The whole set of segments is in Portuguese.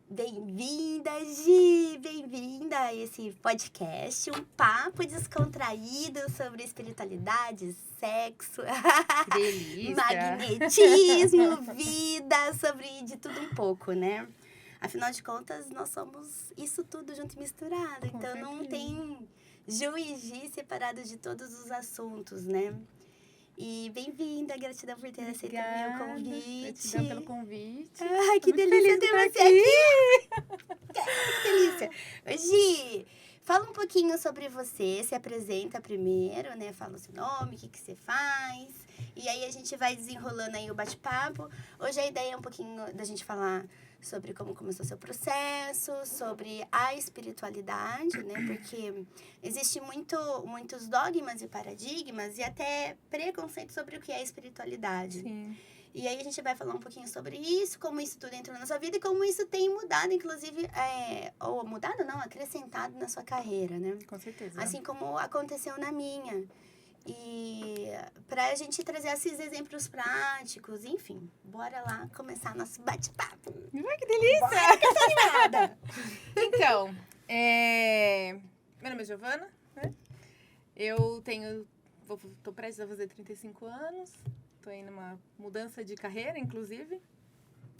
Bem-vinda, Gi! Bem-vinda a esse podcast, um papo descontraído sobre espiritualidade, sexo, Que delícia! magnetismo, vida, sobre de tudo um pouco, né? Afinal de contas, nós somos isso tudo junto e misturado, Com então não certeza. tem Ju e Gi separados de todos os assuntos, né? E bem-vinda, gratidão por ter aceito o meu convite. Gratidão pelo convite. Ai, Tô que muito delícia feliz de ter estar você aqui! Que delícia! Gi, fala um pouquinho sobre você, se apresenta primeiro, né? Fala o seu nome, o que você faz. E aí a gente vai desenrolando aí o bate-papo. Hoje a ideia é um pouquinho da gente falar sobre como começou seu processo, sobre a espiritualidade, né? Porque existe muitos dogmas e paradigmas e até preconceito sobre o que é espiritualidade. Sim. E aí a gente vai falar um pouquinho sobre isso, como isso tudo entrou na sua vida e como isso tem mudado, inclusive, ou mudado não, acrescentado na sua carreira, né? Com certeza. Assim como aconteceu na minha. E pra gente trazer esses exemplos práticos, enfim, bora lá começar nosso bate-papo. Ai, que delícia! Bora, que eu tô animada! Então, meu nome é Giovana, né? Tô prestes a fazer 35 anos. Tô aí numa mudança de carreira, inclusive.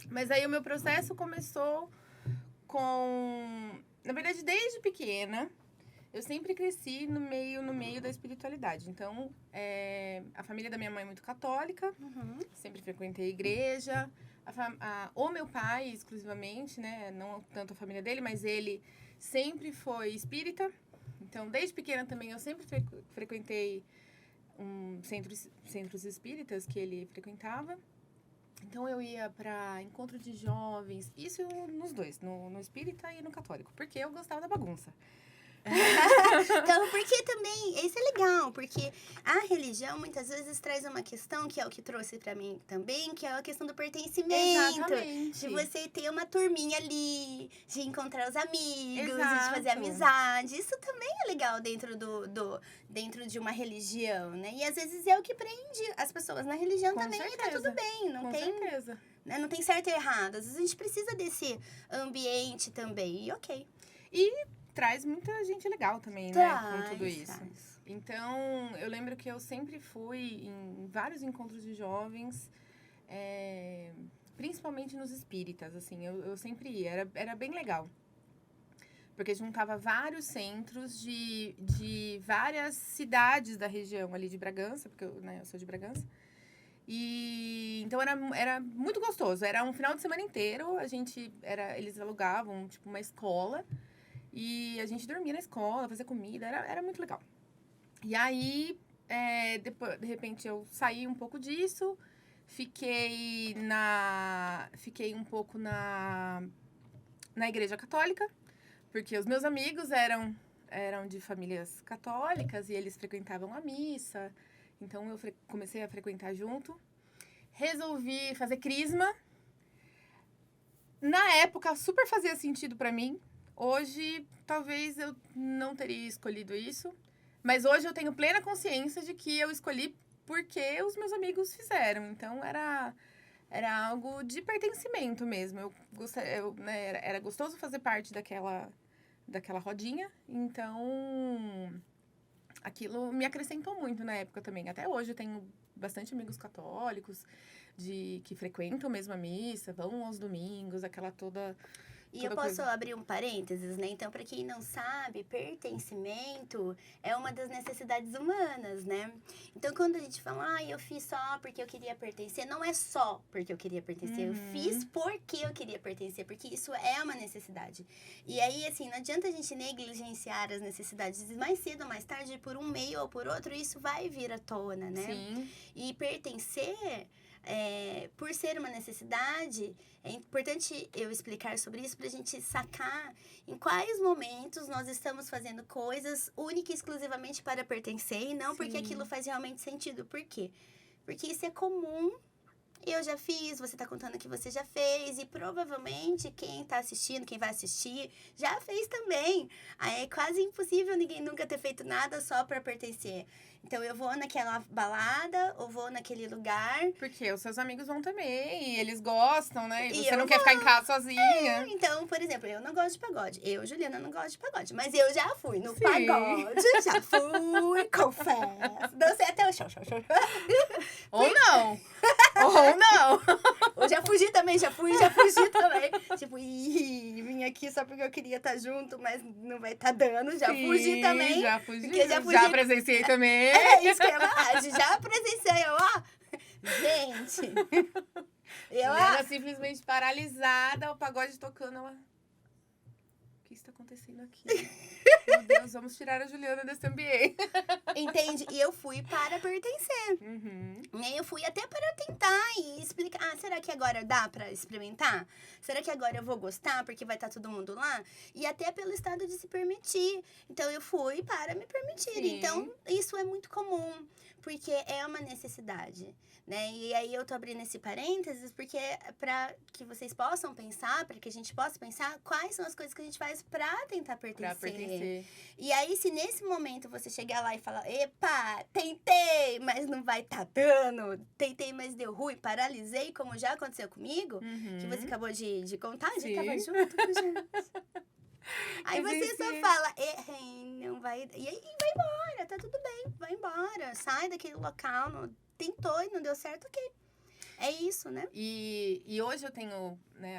Mas aí o meu processo começou com... Na verdade, desde pequena, eu sempre cresci no meio da espiritualidade. Então, a família da minha mãe é muito católica. Uhum. Sempre frequentei a igreja. O meu pai, exclusivamente, né? Não tanto a família dele, mas ele sempre foi espírita. Então, desde pequena também, eu sempre frequentei centros espíritas que ele frequentava. Então, eu ia para encontro de jovens. Isso nos dois, no espírita e no católico. Porque eu gostava da bagunça. Então, porque também, isso é legal, porque a religião muitas vezes traz uma questão, que é o que trouxe pra mim também, que é a questão do pertencimento. Exatamente. De você ter uma turminha ali, de encontrar os amigos, Exato. de fazer amizade. Isso também é legal dentro dentro de uma religião, né? E às vezes é o que prende as pessoas na religião Com também, e tá certeza. tudo bem, não Com tem... certeza. Né? Não tem certo e errado. Às vezes a gente precisa desse ambiente também, e ok. E traz muita gente legal também, né? Com tudo isso. Traz. Então, eu lembro que eu sempre fui em vários encontros de jovens, principalmente nos espíritas, assim. Eu sempre ia, era bem legal. Porque juntava vários centros de várias cidades da região ali de Bragança, porque eu sou de Bragança. E então era muito gostoso. Era um final de semana inteiro, eles alugavam tipo uma escola e a gente dormia na escola, fazia comida, era muito legal. E aí, depois, de repente, eu saí um pouco disso, fiquei um pouco na igreja católica, porque os meus amigos eram de famílias católicas e eles frequentavam a missa. Então, eu comecei a frequentar junto. Resolvi fazer crisma. Na época, super fazia sentido pra mim. Hoje, talvez eu não teria escolhido isso. Mas hoje eu tenho plena consciência de que eu escolhi porque os meus amigos fizeram. Então, era algo de pertencimento mesmo. Era gostoso fazer parte daquela rodinha. Então, aquilo me acrescentou muito na época também. Até hoje eu tenho bastante amigos católicos que frequentam mesmo a missa, vão aos domingos, aquela toda... E eu posso abrir um parênteses, né? Então, para quem não sabe, pertencimento é uma das necessidades humanas, né? Então, quando a gente fala, eu fiz só porque eu queria pertencer, não é só porque eu queria pertencer, eu fiz porque eu queria pertencer, porque isso é uma necessidade. E aí, assim, não adianta a gente negligenciar as necessidades. Mais cedo ou mais tarde, por um meio ou por outro, isso vai vir à tona, né? Sim. E pertencer... por ser uma necessidade, é importante eu explicar sobre isso para a gente sacar em quais momentos nós estamos fazendo coisas única e exclusivamente para pertencer e não porque aquilo faz realmente sentido. Por quê? Porque isso é comum Eu já fiz, você tá contando que você já fez. E provavelmente quem tá assistindo, quem vai assistir, já fez também. Aí é quase impossível ninguém nunca ter feito nada só pra pertencer. Então eu vou naquela balada ou vou naquele lugar. Porque os seus amigos vão também, e eles gostam, né? E E você eu não quer ficar em casa sozinha. Então, por exemplo, eu não gosto de pagode. Eu, Juliana, não gosto de pagode. Mas eu já fui no Sim. pagode. Já fui, confesso. Dancei até o show. Ou não. Ou não. Eu já fugi também, já fugi também. Tipo, vim aqui só porque eu queria estar junto, mas não vai estar dando. Já Sim, fugi também. Já fugi. Porque já fugi. Já presenciei também. É isso que eu acho. Já presenciei, gente. Ela era simplesmente paralisada, o pagode tocando, ela... O que está acontecendo aqui? Meu Deus, vamos tirar a Juliana desse ambiente. Entende? E eu fui para pertencer. Uhum. Eu fui até para tentar e explicar. Ah, será que agora dá para experimentar? Será que agora eu vou gostar porque vai estar todo mundo lá? E até pelo estado de se permitir. Então, eu fui para me permitir. Sim. Então, isso é muito comum, porque é uma necessidade, né? E aí, eu tô abrindo esse parênteses porque para que vocês possam pensar, para que a gente possa pensar quais são as coisas que a gente faz para tentar pertencer. Pra pertencer. E aí, se nesse momento você chegar lá e falar, epa, tentei, mas não vai tá dando, tentei, mas deu ruim, paralisei, como já aconteceu comigo, Uhum. que você acabou de contar, a gente Sim. tava junto com gente. Aí você Presenciei. só fala, não vai. E aí vai embora, tá tudo bem, vai embora, sai daquele local, tentou e não deu certo, ok. É isso, né? E hoje eu tenho, né,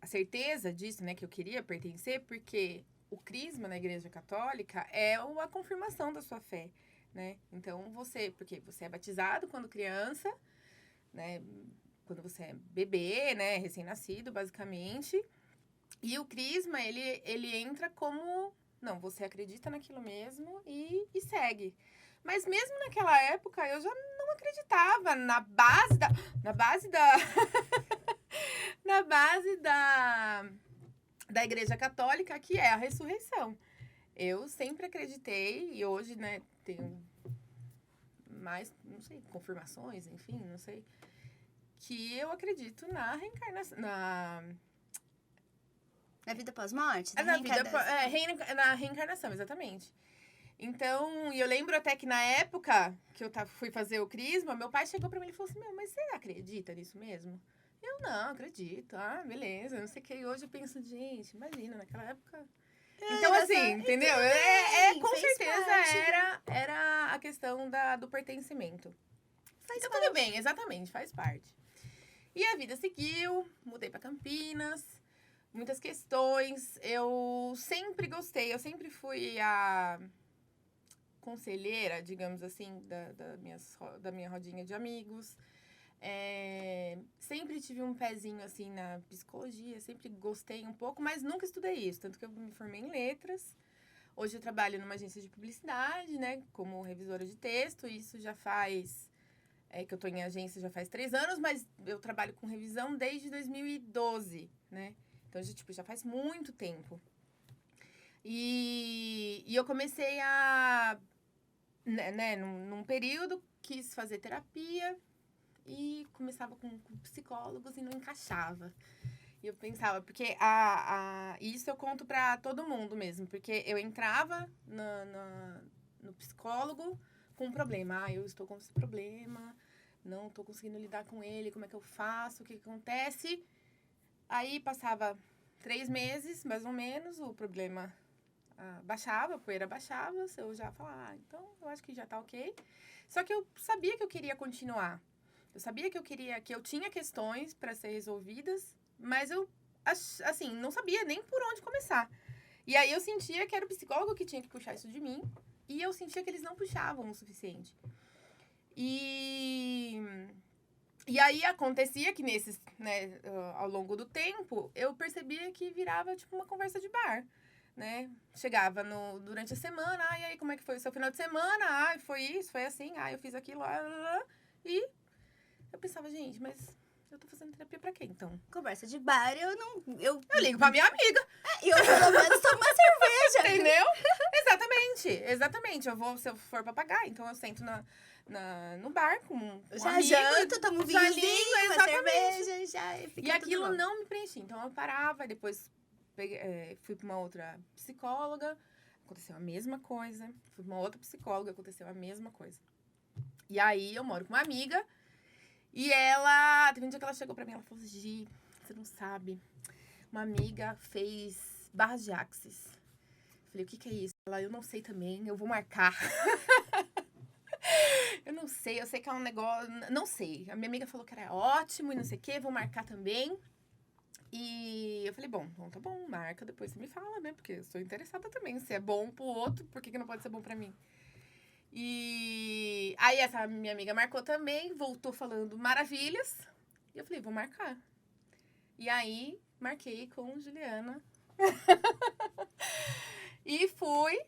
a certeza disso, né, que eu queria pertencer, porque o crisma na Igreja Católica é a confirmação da sua fé, né? Então, porque você é batizado quando criança, né, quando você é bebê, né, recém-nascido, basicamente. E o crisma, ele entra como, não, você acredita naquilo mesmo e segue. Mas mesmo naquela época, eu já não acreditava na base da na base da Igreja Católica, que é a ressurreição. Eu sempre acreditei, e hoje, né, tenho mais, não sei, confirmações, enfim, não sei, que eu acredito na reencarnação, Na vida pós-morte? na reencarnação, exatamente. Então, eu lembro até que na época que eu fui fazer o crisma, meu pai chegou pra mim e falou assim, mas você acredita nisso mesmo? Eu não acredito. Ah, beleza, não sei o que. E hoje eu penso, gente, imagina, naquela época... Então, assim, entendeu? Com certeza era a questão do pertencimento. Então, tudo bem, exatamente, faz parte. E a vida seguiu, mudei pra Campinas, muitas questões. Eu sempre gostei, eu sempre fui a conselheira, digamos assim, da minha rodinha de amigos. Sempre tive um pezinho, assim, na psicologia, sempre gostei um pouco, mas nunca estudei isso, tanto que eu me formei em letras. Hoje eu trabalho numa agência de publicidade, né, como revisora de texto, isso já faz, que eu tô em agência já faz 3 anos, mas eu trabalho com revisão desde 2012, né, então já faz muito tempo. E eu comecei né, num período, quis fazer terapia, e começava com psicólogos e não encaixava. E eu pensava, porque isso eu conto pra todo mundo mesmo, porque eu entrava no psicólogo com um problema. Eu estou com esse problema, não estou conseguindo lidar com ele, como é que eu faço, o que acontece? Aí passava 3 meses, mais ou menos, o problema baixava, a poeira baixava, eu já falava, então eu acho que já tá ok. Só que eu sabia que eu queria continuar. Eu sabia que eu tinha questões para ser resolvidas, mas eu, assim, não sabia nem por onde começar. E aí eu sentia que era o psicólogo que tinha que puxar isso de mim, e eu sentia que eles não puxavam o suficiente. E aí acontecia que né, ao longo do tempo, eu percebia que virava tipo uma conversa de bar, né? Chegava durante a semana, e aí como é que foi o seu final de semana? Foi isso, foi assim, eu fiz aquilo, e eu pensava, gente, mas eu tô fazendo terapia pra quê, então? Conversa de bar, eu ligo pra minha amiga. E eu pelo menos tomo uma cerveja. Entendeu? Exatamente. Se eu for pra pagar, então eu sento no bar com um Já amigo, janto, tomo um já vinhozinho, uma exatamente. cerveja, já fica E tudo aquilo bom. não me preenchia. Então eu parava, e depois fui pra uma outra psicóloga, aconteceu a mesma coisa. Fui pra uma outra psicóloga, aconteceu a mesma coisa. E aí eu moro com uma amiga, e ela, teve um dia que ela chegou pra mim, ela falou: Gi, você não sabe, uma amiga fez barras de axis. Falei: o que é isso? Ela: eu não sei também, eu vou marcar. Eu sei que é um negócio, não sei. A minha amiga falou que era ótimo e não sei o quê, vou marcar também. E eu falei: bom, então tá bom, marca, depois você me fala, né? Porque eu sou interessada também. Se é bom pro outro, por que não pode ser bom pra mim? E aí essa minha amiga marcou também, voltou falando maravilhas. E eu falei: vou marcar. E aí, marquei com Juliana. E fui.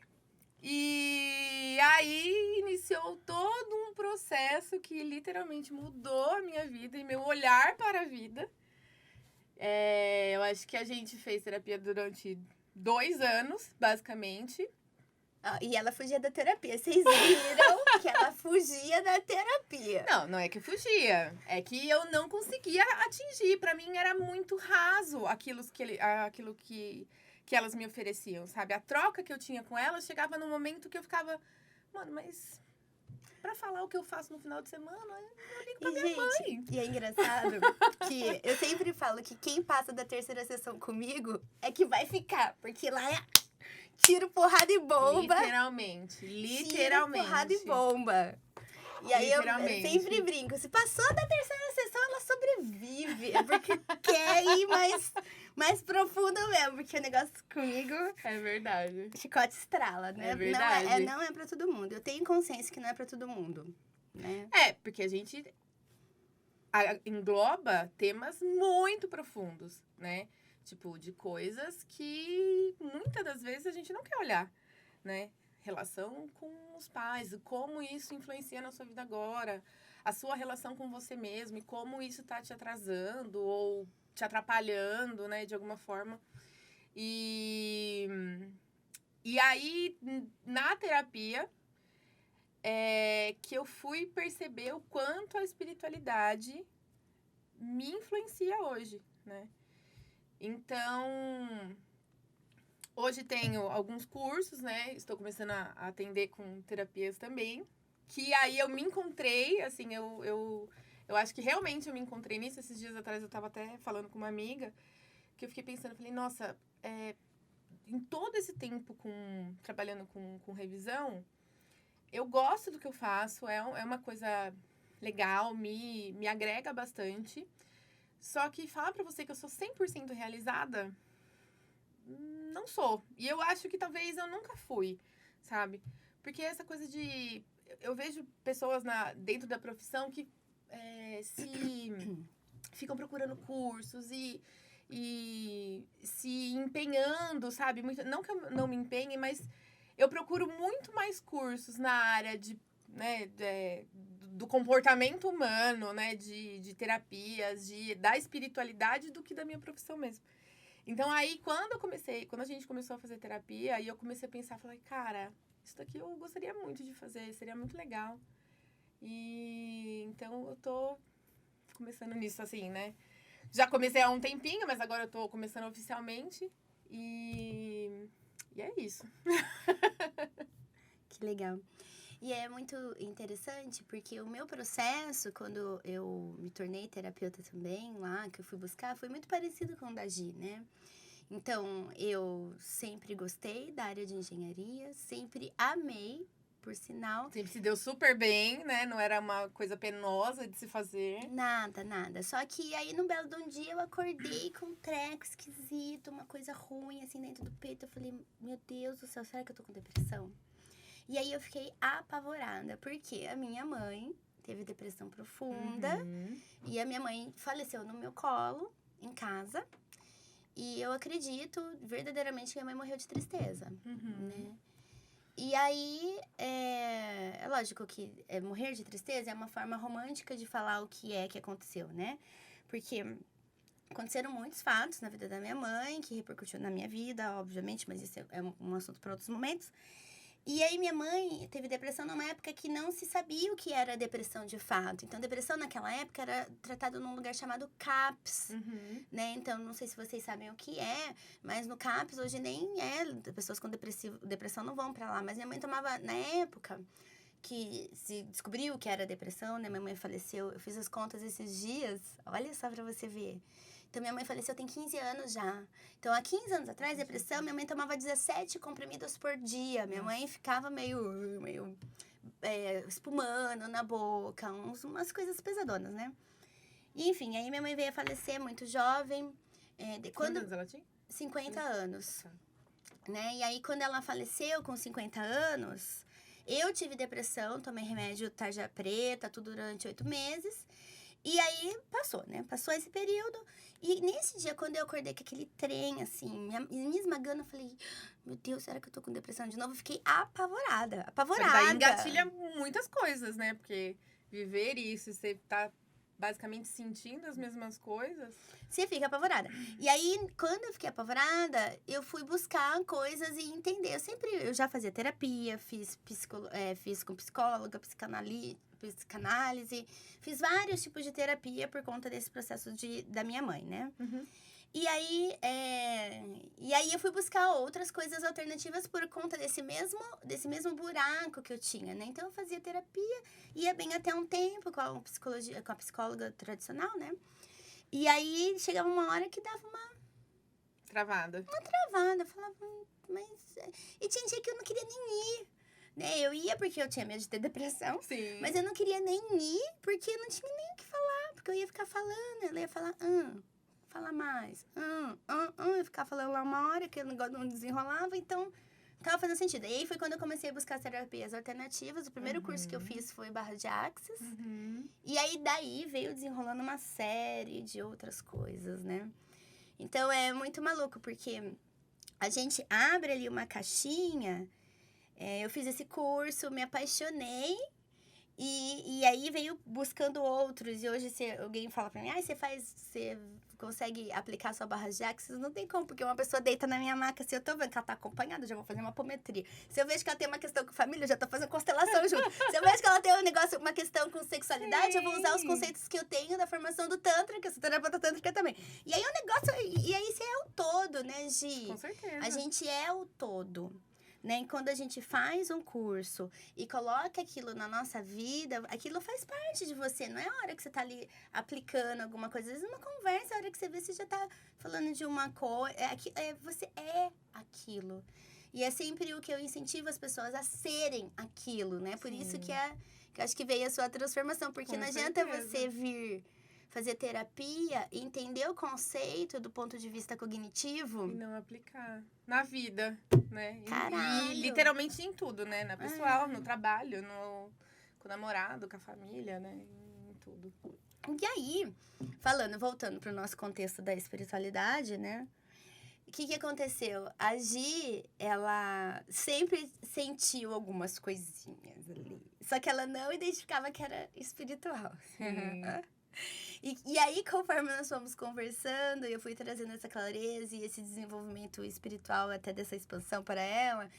E aí iniciou todo um processo que literalmente mudou a minha vida e meu olhar para a vida. Eu acho que a gente fez terapia durante 2 anos, basicamente. E ela fugia da terapia. Vocês viram que ela fugia da terapia. Não é que eu fugia. É que eu não conseguia atingir. Pra mim era muito raso aquilo que elas me ofereciam, sabe? A troca que eu tinha com elas chegava num momento que eu ficava... Mano, mas pra falar o que eu faço no final de semana, eu ligo pra minha mãe. E é engraçado que eu sempre falo que quem passa da terceira sessão comigo é que vai ficar. Porque lá é tiro, porrada e bomba. Literalmente. Tiro, porrada e bomba. E aí eu sempre brinco, se passou da terceira sessão, ela sobrevive. É porque quer ir mais profundo mesmo. Porque o negócio comigo... É verdade. Chicote estrala, né? É verdade. Não é pra todo mundo. Eu tenho consciência que não é pra todo mundo, né? Porque a gente engloba temas muito profundos, né? Tipo, de coisas que muitas das vezes a gente não quer olhar, né? Relação com os pais, como isso influencia na sua vida agora, a sua relação com você mesmo e como isso tá te atrasando ou te atrapalhando, né, de alguma forma. E aí, na terapia, que eu fui perceber o quanto a espiritualidade me influencia hoje, né? Então, hoje tenho alguns cursos, né? Estou começando a atender com terapias também. Que aí eu me encontrei, assim, eu acho que realmente eu me encontrei nisso. Esses dias atrás eu estava até falando com uma amiga, que eu fiquei pensando, falei, nossa, em todo esse tempo trabalhando com revisão, eu gosto do que eu faço, é uma coisa legal, me agrega bastante. Só que falar pra você que eu sou 100% realizada, não sou. E eu acho que talvez eu nunca fui, sabe? Porque essa coisa de... Eu vejo pessoas dentro da profissão que se ficam procurando cursos e se empenhando, sabe? Muito, não que eu não me empenhe, mas eu procuro muito mais cursos na área né, do comportamento humano, né? De terapias, da espiritualidade do que da minha profissão mesmo. Então, aí, quando a gente começou a fazer terapia, aí eu comecei a pensar, falei, cara, isso daqui eu gostaria muito de fazer, seria muito legal. E então eu tô começando nisso, assim, né? Já comecei há um tempinho, mas agora eu tô começando oficialmente. E é isso. Que legal. E é muito interessante, porque o meu processo, quando eu me tornei terapeuta também, lá, que eu fui buscar, foi muito parecido com o da Gi, né? Então, eu sempre gostei da área de engenharia, sempre amei, por sinal. Sempre se deu super bem, né? Não era uma coisa penosa de se fazer. Nada. Só que aí, no belo de um dia, eu acordei com um treco esquisito, uma coisa ruim, assim, dentro do peito. Eu falei, meu Deus do céu, será que eu tô com depressão? E aí, eu fiquei apavorada, porque a minha mãe teve depressão profunda. E a minha mãe faleceu no meu colo, em casa. E eu acredito verdadeiramente que minha mãe morreu de tristeza, né? E aí, é lógico que morrer de tristeza é uma forma romântica de falar o que aconteceu, né? Porque aconteceram muitos fatos na vida da minha mãe, que repercutiu na minha vida, obviamente, mas isso é um assunto para outros momentos. E aí, minha mãe teve depressão numa época que não se sabia o que era depressão de fato. Então, depressão naquela época era tratado num lugar chamado CAPS, né? Então, não sei se vocês sabem o que é, mas no CAPS hoje nem é. Pessoas com depressão não vão pra lá. Mas minha mãe tomava, na época que se descobriu que era depressão, né? Minha mãe faleceu. Eu fiz as contas esses dias. Olha só pra você ver. Então, minha mãe faleceu tem 15 anos já. Então, há 15 anos atrás, depressão, minha mãe tomava 17 comprimidos por dia. Minha mãe ficava meio espumando na boca, umas coisas pesadonas, né? E, enfim, aí minha mãe veio a falecer muito jovem. Quantos anos ela tinha? 50 anos. Né? E aí, quando ela faleceu com 50 anos, eu tive depressão, tomei remédio tarja preta, tudo durante 8 meses. E aí, passou, né? Passou esse período. E nesse dia, quando eu acordei com aquele trem, assim, me esmagando, eu falei, meu Deus, será que eu tô com depressão de novo? Eu fiquei apavorada. Só que daí engatilha muitas coisas, né? Porque viver isso, você tá basicamente sentindo as mesmas coisas. Você fica apavorada. E aí, quando eu fiquei apavorada, eu fui buscar coisas e entender. Eu já fazia terapia, fiz com psicóloga, psicanálise. Fiz vários tipos de terapia por conta desse processo da minha mãe, né? E aí eu fui buscar outras coisas alternativas por conta desse mesmo buraco que eu tinha, né? Então, eu fazia terapia, ia bem até um tempo com a psicóloga tradicional, né? E aí, chegava uma hora que dava uma travada. Eu falava, mas... E tinha dia que eu não queria nem ir, né? Eu ia porque eu tinha medo de ter depressão. Sim. Mas eu não queria nem ir porque eu não tinha nem o que falar. Porque eu ia ficar falando, ela ia falar, fala mais, eu ficava falando lá uma hora que o negócio não desenrolava, então tava fazendo sentido. E aí foi quando eu comecei a buscar as terapias alternativas. O primeiro curso que eu fiz foi Barra de Axis. E aí daí veio desenrolando uma série de outras coisas, né? Então é muito maluco, porque a gente abre ali uma caixinha. Eu fiz esse curso, me apaixonei. E aí veio buscando outros. E hoje, se alguém fala pra mim, você consegue aplicar sua barra de axis? Não tem como, porque uma pessoa deita na minha maca. Se eu tô vendo que ela tá acompanhada, eu já vou fazer uma apometria. Se eu vejo que ela tem uma questão com família, eu já tô fazendo constelação junto. Se eu vejo que ela tem uma questão com sexualidade, eu vou usar os conceitos que eu tenho da formação do Tantra, que eu sou terapeuta tântrica também. E aí e aí você é o todo, né, Gi? Com certeza. A gente é o todo. Né? E quando a gente faz um curso e coloca aquilo na nossa vida, aquilo faz parte de você. Não é a hora que você tá ali aplicando alguma coisa. Às vezes, uma conversa, a hora que você vê, você já tá falando de uma coisa. Você é aquilo. E é sempre o que eu incentivo as pessoas a serem aquilo, né? Por isso que eu acho que veio a sua transformação. Porque não adianta você vir fazer terapia e entender o conceito do ponto de vista cognitivo. E não aplicar na vida, né? Caralho. E literalmente em tudo, né? Na pessoal, no trabalho, com o namorado, com a família, né? Em tudo. E aí, voltando pro nosso contexto da espiritualidade, né? O que aconteceu? A Gi, ela sempre sentiu algumas coisinhas ali. Só que ela não identificava que era espiritual. E aí, conforme nós fomos conversando, eu fui trazendo essa clareza e esse desenvolvimento espiritual, até dessa expansão para ela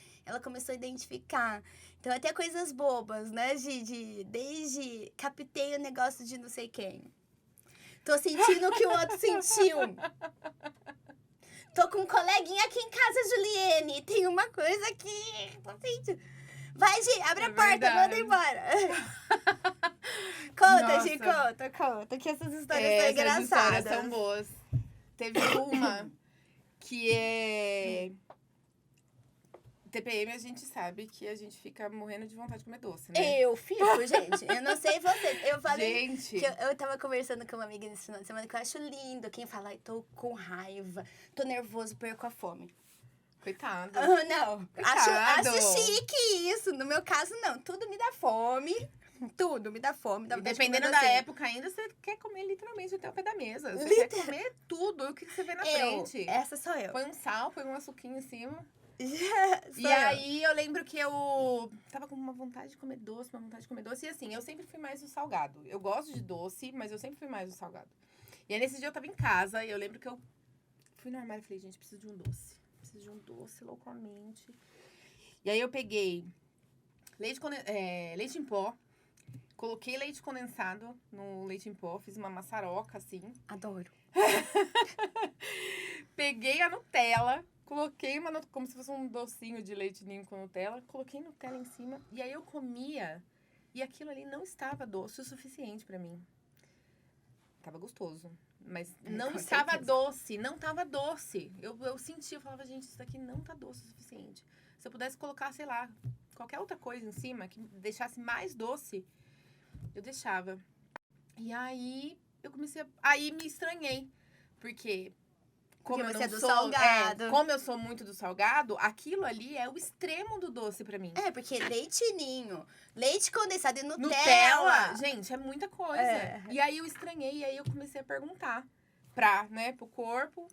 começou a identificar. Então, até coisas bobas, né, Gi? Desde captei o negócio de não sei quem. Tô sentindo o que o outro sentiu. Tô com um coleguinha aqui em casa, Juliene. Tem uma coisa aqui. Tô sentindo. Vai, Gi, abre a porta, manda embora. Conta, Gi, conta. Que essas histórias são engraçadas. Essas histórias são boas. Teve uma que é... TPM, a gente sabe que a gente fica morrendo de vontade de comer doce, né? Eu fico, gente. Eu não sei vocês. Eu falei gente. que eu tava conversando com uma amiga nesse final de semana que eu acho lindo. Quem fala, ai, tô com raiva, tô nervoso, perco a fome. Coitado. Não, acho chique isso. No meu caso, não. Tudo me dá fome. Tudo me dá fome. Dependendo da época ainda, você quer comer literalmente até o pé da mesa. Você quer comer tudo. O que você vê na frente. Essa sou eu. Põe um sal, põe um açuquinho em cima. E aí, eu lembro que eu tava com uma vontade de comer doce, E assim, eu sempre fui mais do salgado. Eu gosto de doce, mas eu sempre fui mais do salgado. E aí, nesse dia, eu tava em casa. E eu lembro que eu fui no armário e falei, gente, preciso de um doce. Preciso de um doce, loucamente. E aí, eu peguei leite em pó. Coloquei leite condensado no leite em pó. Fiz uma maçaroca, assim. Adoro. Peguei a Nutella. Coloquei como se fosse um docinho de leite ninho com Nutella. Coloquei Nutella em cima. E aí, eu comia. E aquilo ali não estava doce o suficiente pra mim. Tava gostoso. Mas não Com estava certeza. doce. Não tava doce. Eu sentia, eu falava, gente, isso daqui não tá doce o suficiente. Se eu pudesse colocar, sei lá, qualquer outra coisa em cima que deixasse mais doce, eu deixava. E aí, eu comecei a... Aí, me estranhei. Porque... Porque eu você não é do sou, salgado. como eu sou muito do salgado, aquilo ali é o extremo do doce pra mim. Porque leite ninho, leite condensado e Nutella. Nutella, gente, é muita coisa. É. E aí eu estranhei, e aí eu comecei a perguntar pro corpo,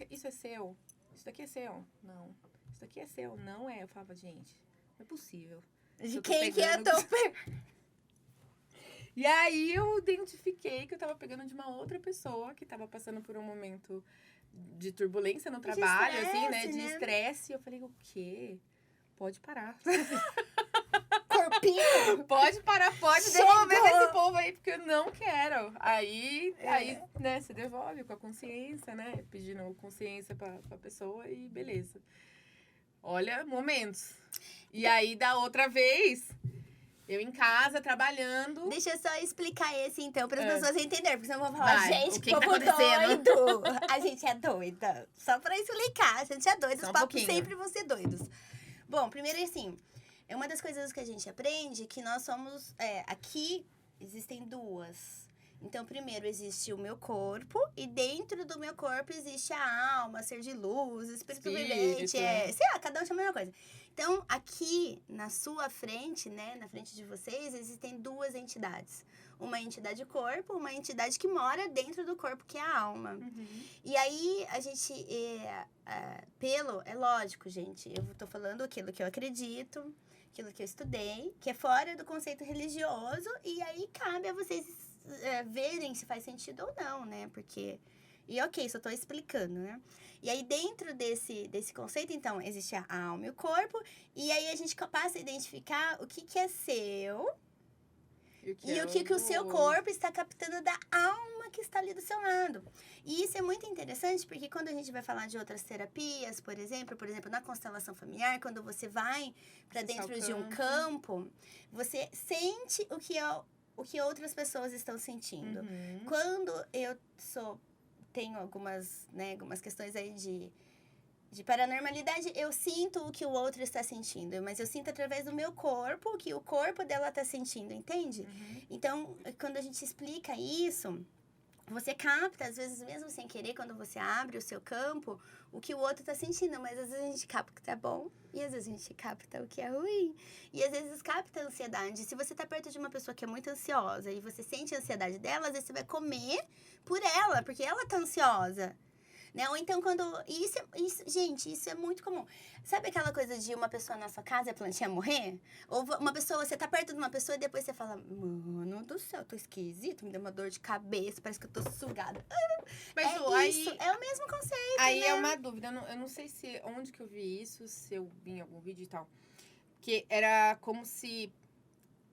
isso é seu? Isso daqui é seu? Não. Isso daqui é seu? Não é. Eu falava, gente, não é possível. De Eu tô quem que é pegando- tão... E aí eu identifiquei que eu tava pegando de uma outra pessoa que tava passando por um momento de turbulência no trabalho, assim, né? De estresse. Eu falei, o quê? Pode parar. Corpinho. Pode parar, pode Socorro. devolver esse povo aí, porque eu não quero. Aí, né, você devolve com a consciência, né? Pedindo consciência pra pessoa e beleza. Olha, momentos. E aí, da outra vez, eu em casa, trabalhando. Deixa eu só explicar esse, então, para as É. pessoas entenderem. Porque senão vão falar, Vai, gente, o que que tá povo acontecendo? doido. A gente é doida. Só pra explicar, a gente é doida. Só Os um papos pouquinho. sempre vão ser doidos. Bom, primeiro assim, é uma das coisas que a gente aprende que nós somos... aqui existem duas. Então, primeiro existe o meu corpo e dentro do meu corpo existe a alma, ser de luz, espírito vivente, sei lá, cada um chama a mesma coisa. Então, aqui na sua frente, né, na frente de vocês, existem duas entidades. Uma entidade corpo, uma entidade que mora dentro do corpo, que é a alma. Uhum. E aí, a gente, é lógico, gente, eu tô falando aquilo que eu acredito, aquilo que eu estudei, que é fora do conceito religioso, e aí cabe a vocês verem se faz sentido ou não, né? Porque... E ok, só tô explicando, né? E aí, dentro desse conceito, então, existe a alma e o corpo, e aí a gente passa a identificar o que é seu e o que o seu corpo está captando da alma que está ali do seu lado. E isso é muito interessante, porque quando a gente vai falar de outras terapias, por exemplo, na constelação familiar, quando você vai para dentro de um campo, você sente o que outras pessoas estão sentindo. Uhum. Quando eu tenho algumas questões aí de paranormalidade, eu sinto o que o outro está sentindo, mas eu sinto através do meu corpo o que o corpo dela está sentindo, entende? Uhum. Então, quando a gente explica isso, você capta, às vezes mesmo sem querer, quando você abre o seu campo, o que o outro está sentindo, mas às vezes a gente capta o que tá bom, e às vezes a gente capta o que é ruim, e às vezes capta a ansiedade. Se você tá perto de uma pessoa que é muito ansiosa e você sente a ansiedade dela, às vezes você vai comer por ela, porque ela tá ansiosa. Né? Ou então, quando... Gente, isso é muito comum. Sabe aquela coisa de uma pessoa na sua casa e a plantinha morrer? Ou uma pessoa, você tá perto de uma pessoa e depois você fala, mano do céu, tô esquisito, me deu uma dor de cabeça, parece que eu tô sugada. Mas, é o mesmo conceito, aí né? é uma dúvida, eu não sei onde que eu vi isso, se eu vi em algum vídeo e tal. Que era como se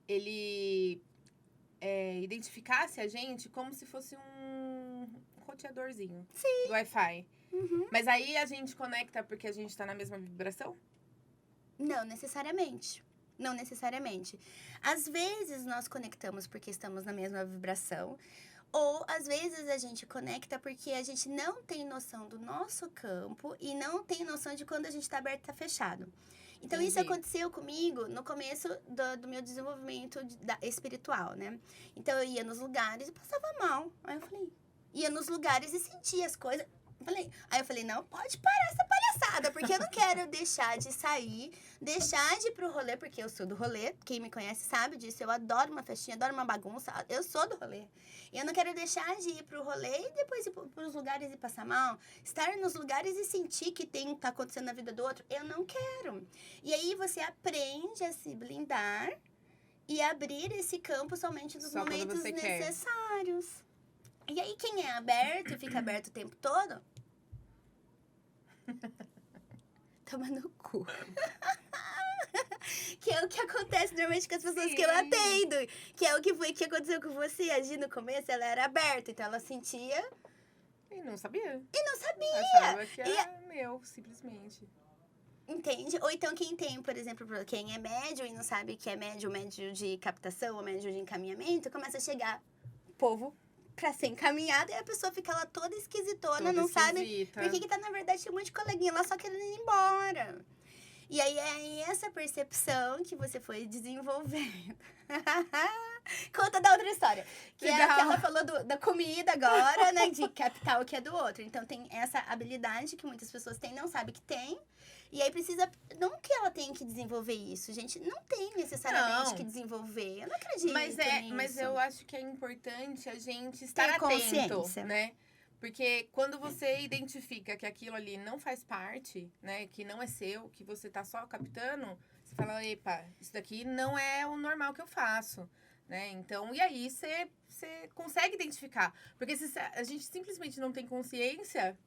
ele identificasse a gente como se fosse um roteadorzinho do Wi-Fi. Uhum. Mas aí a gente conecta porque a gente tá na mesma vibração? Não necessariamente. Não necessariamente. Às vezes nós conectamos porque estamos na mesma vibração. Ou, às vezes, a gente conecta porque a gente não tem noção do nosso campo e não tem noção de quando a gente tá aberto e tá fechado. Então, Entendi. isso aconteceu comigo no começo do meu desenvolvimento espiritual, né? Então, eu ia nos lugares e passava mal. Aí eu falei... Ia nos lugares e sentia as coisas. Aí eu falei, não, pode parar essa palhaçada, porque eu não quero deixar de sair, deixar de ir pro rolê, porque eu sou do rolê. Quem me conhece sabe disso, eu adoro uma festinha, adoro uma bagunça, eu sou do rolê. E eu não quero deixar de ir pro rolê e depois ir pros lugares e passar mal. Estar nos lugares e sentir que tá acontecendo na vida do outro, eu não quero. E aí você aprende a se blindar e abrir esse campo somente nos Só quando momentos você quer. necessários. E aí, quem é aberto e fica aberto o tempo todo... Toma no cu. Que é o que acontece normalmente com as pessoas que eu atendo. Que é o que aconteceu com você. A Gi, no começo, ela era aberta. Então, ela sentia... E não sabia. Achava que era meu, simplesmente. Entende? Ou então quem tem, por exemplo, quem é médio e não sabe que é médio de captação ou médio de encaminhamento, começa a chegar povo pra ser encaminhado e a pessoa fica lá toda esquisitona, não sabe por que tá, na verdade, tem um monte de coleguinha lá só querendo ir embora. E aí é essa percepção que você foi desenvolvendo. Conta da outra história. Que é a que ela falou da comida agora, né? De captar o que é do outro. Então tem essa habilidade que muitas pessoas têm, não sabe que tem. E aí precisa... Não que ela tenha que desenvolver isso, gente. Não tem necessariamente que desenvolver. Eu não acredito nisso. Mas eu acho que é importante a gente estar atento, né? Porque quando você identifica que aquilo ali não faz parte, né? Que não é seu, que você tá só captando, você fala, epa, isso daqui não é o normal que eu faço, né? Então, e aí você consegue identificar. Porque se a gente simplesmente não tem consciência,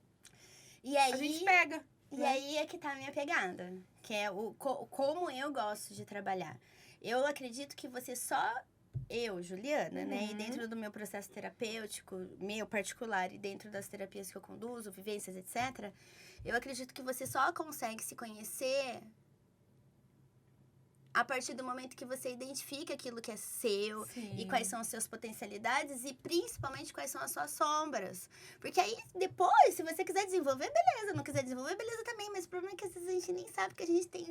e aí, a gente pega. E aí é que tá a minha pegada, que é como eu gosto de trabalhar. Eu acredito que você só... Eu, Juliana, né? E dentro do meu processo terapêutico, meu particular, e dentro das terapias que eu conduzo, vivências, etc., eu acredito que você só consegue se conhecer a partir do momento que você identifica aquilo que é seu. Sim. E quais são as suas potencialidades e, principalmente, quais são as suas sombras. Porque aí, depois, se você quiser desenvolver, beleza. Não quiser desenvolver, beleza também. Mas o problema é que às vezes a gente nem sabe que a gente tem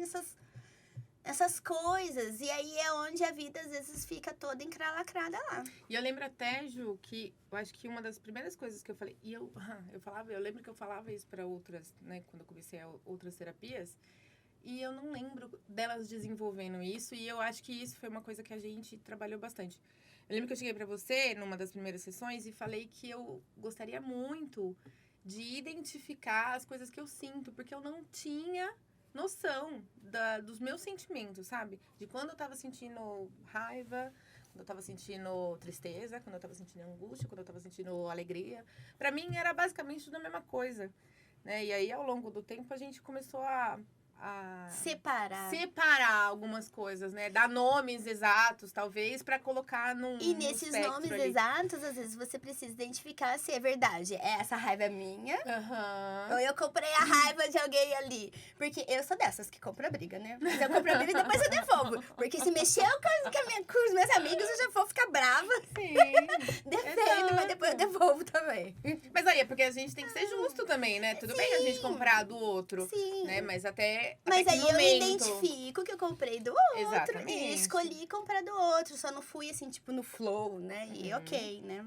essas coisas. E aí é onde a vida, às vezes, fica toda encralacrada lá. E eu lembro até, Ju, que eu acho que uma das primeiras coisas que eu falei... E eu lembro que eu falava isso para outras, né? Quando eu comecei outras terapias. E eu não lembro delas desenvolvendo isso. E eu acho que isso foi uma coisa que a gente trabalhou bastante. Eu lembro que eu cheguei para você, numa das primeiras sessões, e falei que eu gostaria muito de identificar as coisas que eu sinto. Porque eu não tinha... noção dos meus sentimentos, sabe? De quando eu tava sentindo raiva, quando eu tava sentindo tristeza, quando eu tava sentindo angústia, quando eu tava sentindo alegria. Pra mim, era basicamente tudo a mesma coisa, né? E aí, ao longo do tempo, a gente começou a separar algumas coisas, né? Dar nomes exatos, talvez, pra colocar num E nesses nomes ali. Exatos, às vezes você precisa identificar se é verdade. Essa raiva é minha. Ou eu comprei a raiva de alguém ali. Porque eu sou dessas que compra briga, né? Mas eu compro a briga e depois eu devolvo. Porque se mexeu com os meus amigos, eu já vou ficar brava. Sim. Defendo, mas depois eu devolvo também. Mas aí é porque a gente tem que ser justo também, né? Tudo bem a gente comprar do outro. Sim. Né? Mas até Mas aí momento... eu identifico que eu comprei do outro. Exatamente. E escolhi comprar do outro. Só não fui, assim, tipo, no flow, né? E ok, né?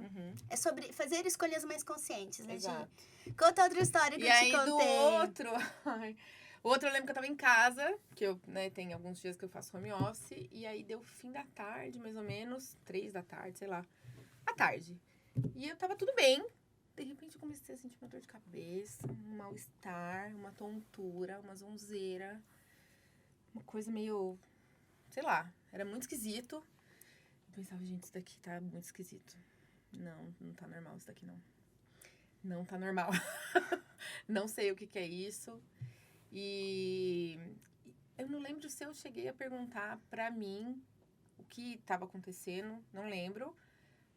É sobre fazer escolhas mais conscientes, né, Exato. Gi? Conta outra história que eu te contei. E aí, o outro eu lembro que eu tava em casa, que eu, né, tem alguns dias que eu faço home office. E aí, deu fim da tarde, mais ou menos. 3 da tarde, sei lá. À tarde. E eu tava tudo bem. De repente, eu comecei a sentir uma dor de cabeça, um mal-estar, uma tontura, uma zonzeira. Uma coisa meio... sei lá, era muito esquisito. Eu pensava, gente, isso daqui tá muito esquisito. Não tá normal isso daqui, não. Não tá normal. Não sei o que é isso. E eu não lembro se eu cheguei a perguntar pra mim o que tava acontecendo. Não lembro.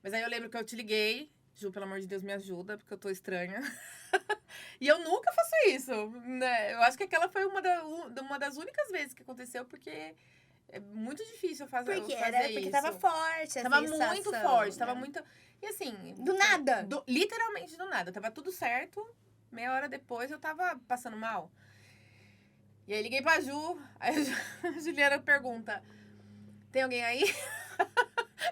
Mas aí eu lembro que eu te liguei. Ju, pelo amor de Deus, me ajuda, porque eu tô estranha. E eu nunca faço isso, né? Eu acho que aquela foi uma das únicas vezes que aconteceu, porque é muito difícil eu fazer isso. Porque tava forte, tava muito forte, tava muito... E assim... Do nada. Literalmente do nada. Tava tudo certo, meia hora depois eu tava passando mal. E aí liguei pra Ju, aí a Juliana pergunta, tem alguém aí?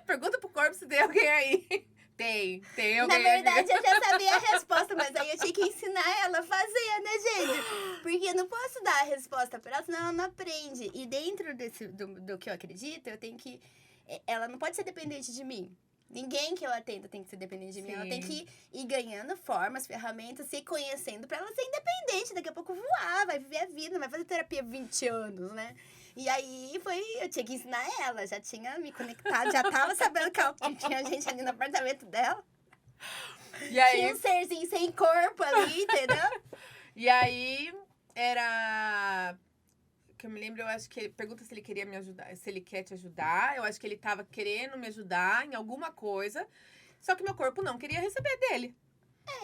Pergunta pro corpo se tem alguém aí. Tem alguém. Na verdade, eu já sabia a resposta, mas aí eu tinha que ensinar ela a fazer, né, gente? Porque eu não posso dar a resposta pra ela, senão ela não aprende. E dentro do que eu acredito, eu tenho que... Ela não pode ser dependente de mim. Ninguém que eu atenda tem que ser dependente de mim. Ela tem que ir ganhando formas, ferramentas, se conhecendo pra ela ser independente. Daqui a pouco voar, vai viver a vida, não vai fazer terapia 20 anos, né? E aí eu tinha que ensinar ela, já tinha me conectado, já tava sabendo que tinha gente ali no apartamento dela. E aí, Tinha um serzinho sem corpo ali, entendeu? e aí era... Que eu me lembro, eu acho que ele pergunta se ele queria me ajudar, se ele quer te ajudar. Eu acho que ele tava querendo me ajudar em alguma coisa. Só que meu corpo não queria receber dele.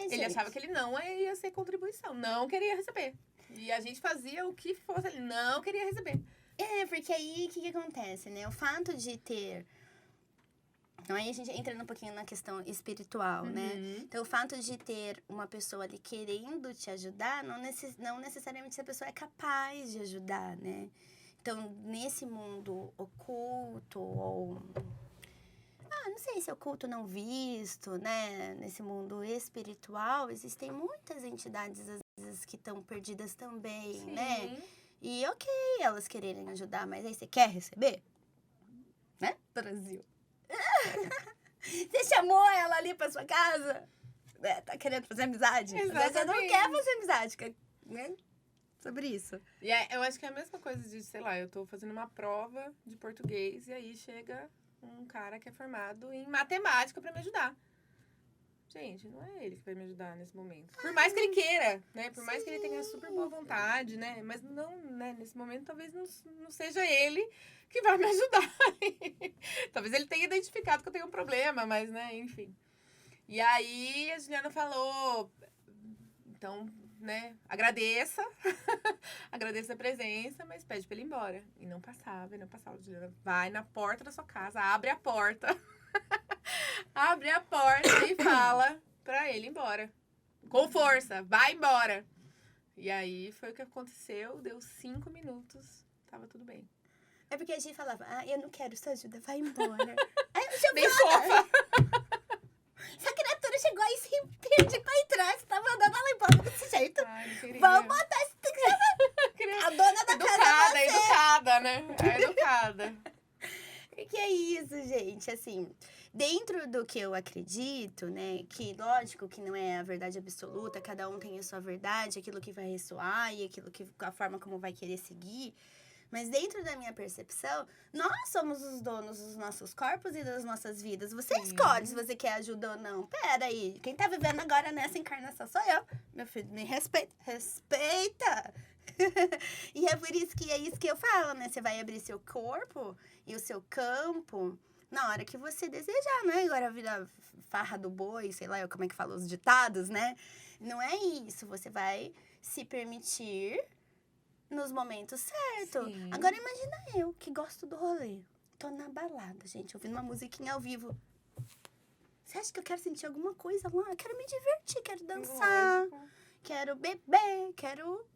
Ele gente. achava que ele não ia ser contribuição, não queria receber. E a gente fazia o que fosse, ele não queria receber. Porque aí, o que acontece, né? O fato de ter... Então, aí a gente entra um pouquinho na questão espiritual, né? Então, o fato de ter uma pessoa ali querendo te ajudar, não necessariamente essa pessoa é capaz de ajudar, né? Então, nesse mundo oculto, ou... não sei se é oculto não visto, né? Nesse mundo espiritual, existem muitas entidades, às vezes, que estão perdidas também, Sim. né? E ok, elas quererem ajudar, mas aí você quer receber? Né, Brasil? Você chamou ela ali pra sua casa? Tá querendo fazer amizade? Às vezes você não quer fazer amizade, né? Sobre isso. E eu acho que é a mesma coisa de, sei lá, eu tô fazendo uma prova de português e aí chega um cara que é formado em matemática pra me ajudar. Gente, não é ele que vai me ajudar nesse momento. Por mais que ele queira, né? Por mais que ele tenha super boa vontade, né? Mas não, né? Nesse momento, talvez não seja ele que vai me ajudar. Talvez ele tenha identificado que eu tenho um problema, mas, né? Enfim. E aí, a Juliana falou... Então, né? Agradeça. Agradeça a presença, mas pede pra ele ir embora. E não passava, Juliana, vai na porta da sua casa, abre a porta... Abre a porta e fala pra ele ir embora. Com força, vai embora. E aí foi o que aconteceu, deu 5 minutos, tava tudo bem. É porque a gente falava, eu não quero sua ajuda, vai embora. Aí Bem fofa. Essa criatura chegou aí se perde pra trás, tá mandando ela embora desse jeito. Ai, vamos botar esse... A dona da casa é você. Educada, né? É educada. Que é isso, gente, assim, dentro do que eu acredito, né, que lógico que não é a verdade absoluta, cada um tem a sua verdade, aquilo que vai ressoar e aquilo que, a forma como vai querer seguir, mas dentro da minha percepção, nós somos os donos dos nossos corpos e das nossas vidas, você escolhe se você quer ajuda ou não, pera aí, quem tá vivendo agora nessa encarnação sou eu, meu filho, me respeita! E é por isso que é isso que eu falo, né? Você vai abrir seu corpo e o seu campo na hora que você desejar, né? Agora vira farra do boi, sei lá como é que fala os ditados, né? Não é isso. Você vai se permitir nos momentos certos. Sim. Agora imagina eu, que gosto do rolê. Tô na balada, gente, ouvindo uma musiquinha ao vivo. Você acha que eu quero sentir alguma coisa lá? Eu quero me divertir, quero dançar, quero beber, quero...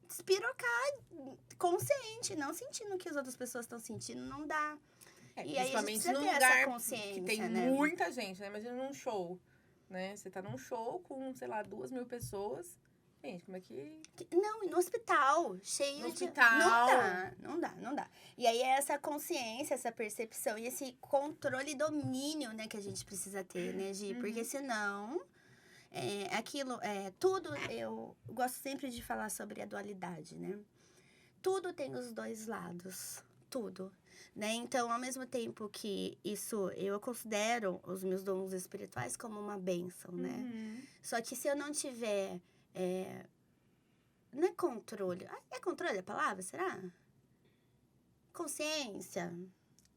despirocar consciente, não sentindo o que as outras pessoas estão sentindo, não dá. E aí a gente precisa ter essa consciência, que tem né? muita gente, né? Imagina num show, né? Você tá num show com, sei lá, 2.000 pessoas. Gente, como é que... Não, e no hospital, cheio No de... hospital. Não dá. E aí é essa consciência, essa percepção e esse controle e domínio, né, que a gente precisa ter, né, Gi? Porque senão... tudo, eu gosto sempre de falar sobre a dualidade, né? Tudo tem os dois lados, tudo, né? Então, ao mesmo tempo que isso, eu considero os meus dons espirituais como uma bênção, né? Só que se eu não tiver, não é controle, é controle a palavra, será? Consciência.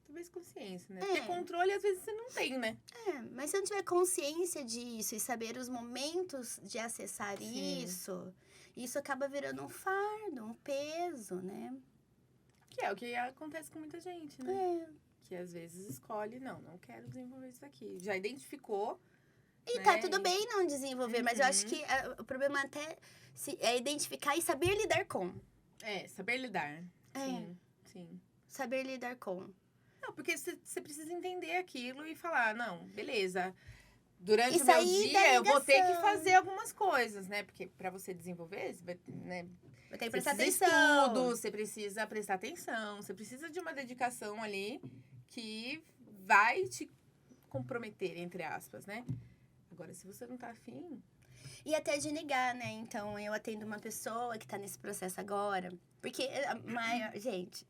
Talvez consciência, né? Porque controle, às vezes, você não tem, né? Mas se eu não tiver consciência disso e saber os momentos de acessar isso acaba virando um fardo, um peso, né? Que é o que acontece com muita gente, né? Que às vezes escolhe, não quero desenvolver isso aqui. Já identificou. E né? tá tudo bem não desenvolver, mas eu acho que o problema até é identificar e saber lidar com. Saber lidar. Sim. Saber lidar com. Não, porque você precisa entender aquilo e falar, não, beleza. Durante Isso o meu aí dia, eu vou ter que ligação. fazer algumas coisas, né? Porque pra você desenvolver, você vai, né? Vai ter que Você prestar precisa atenção. estudo, você precisa prestar atenção, você precisa de uma dedicação ali que vai te comprometer, entre aspas, né? Agora, se você não tá afim... E até de negar, né? Então, eu atendo uma pessoa que tá nesse processo agora. Porque, gente...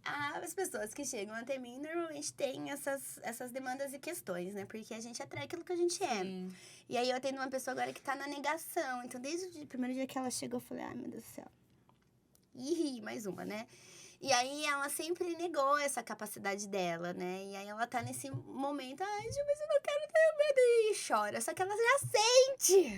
as pessoas que chegam até mim normalmente têm essas demandas e questões, né? Porque a gente atrai aquilo que a gente é. Sim. E aí eu atendo uma pessoa agora que tá na negação. Então, desde o primeiro dia que ela chegou, eu falei, ai, meu Deus do céu. Ih, mais uma, né? E aí ela sempre negou essa capacidade dela, né? E aí ela tá nesse momento, ai, Ju, mas eu não quero ter medo, e chora. Só que ela já sente.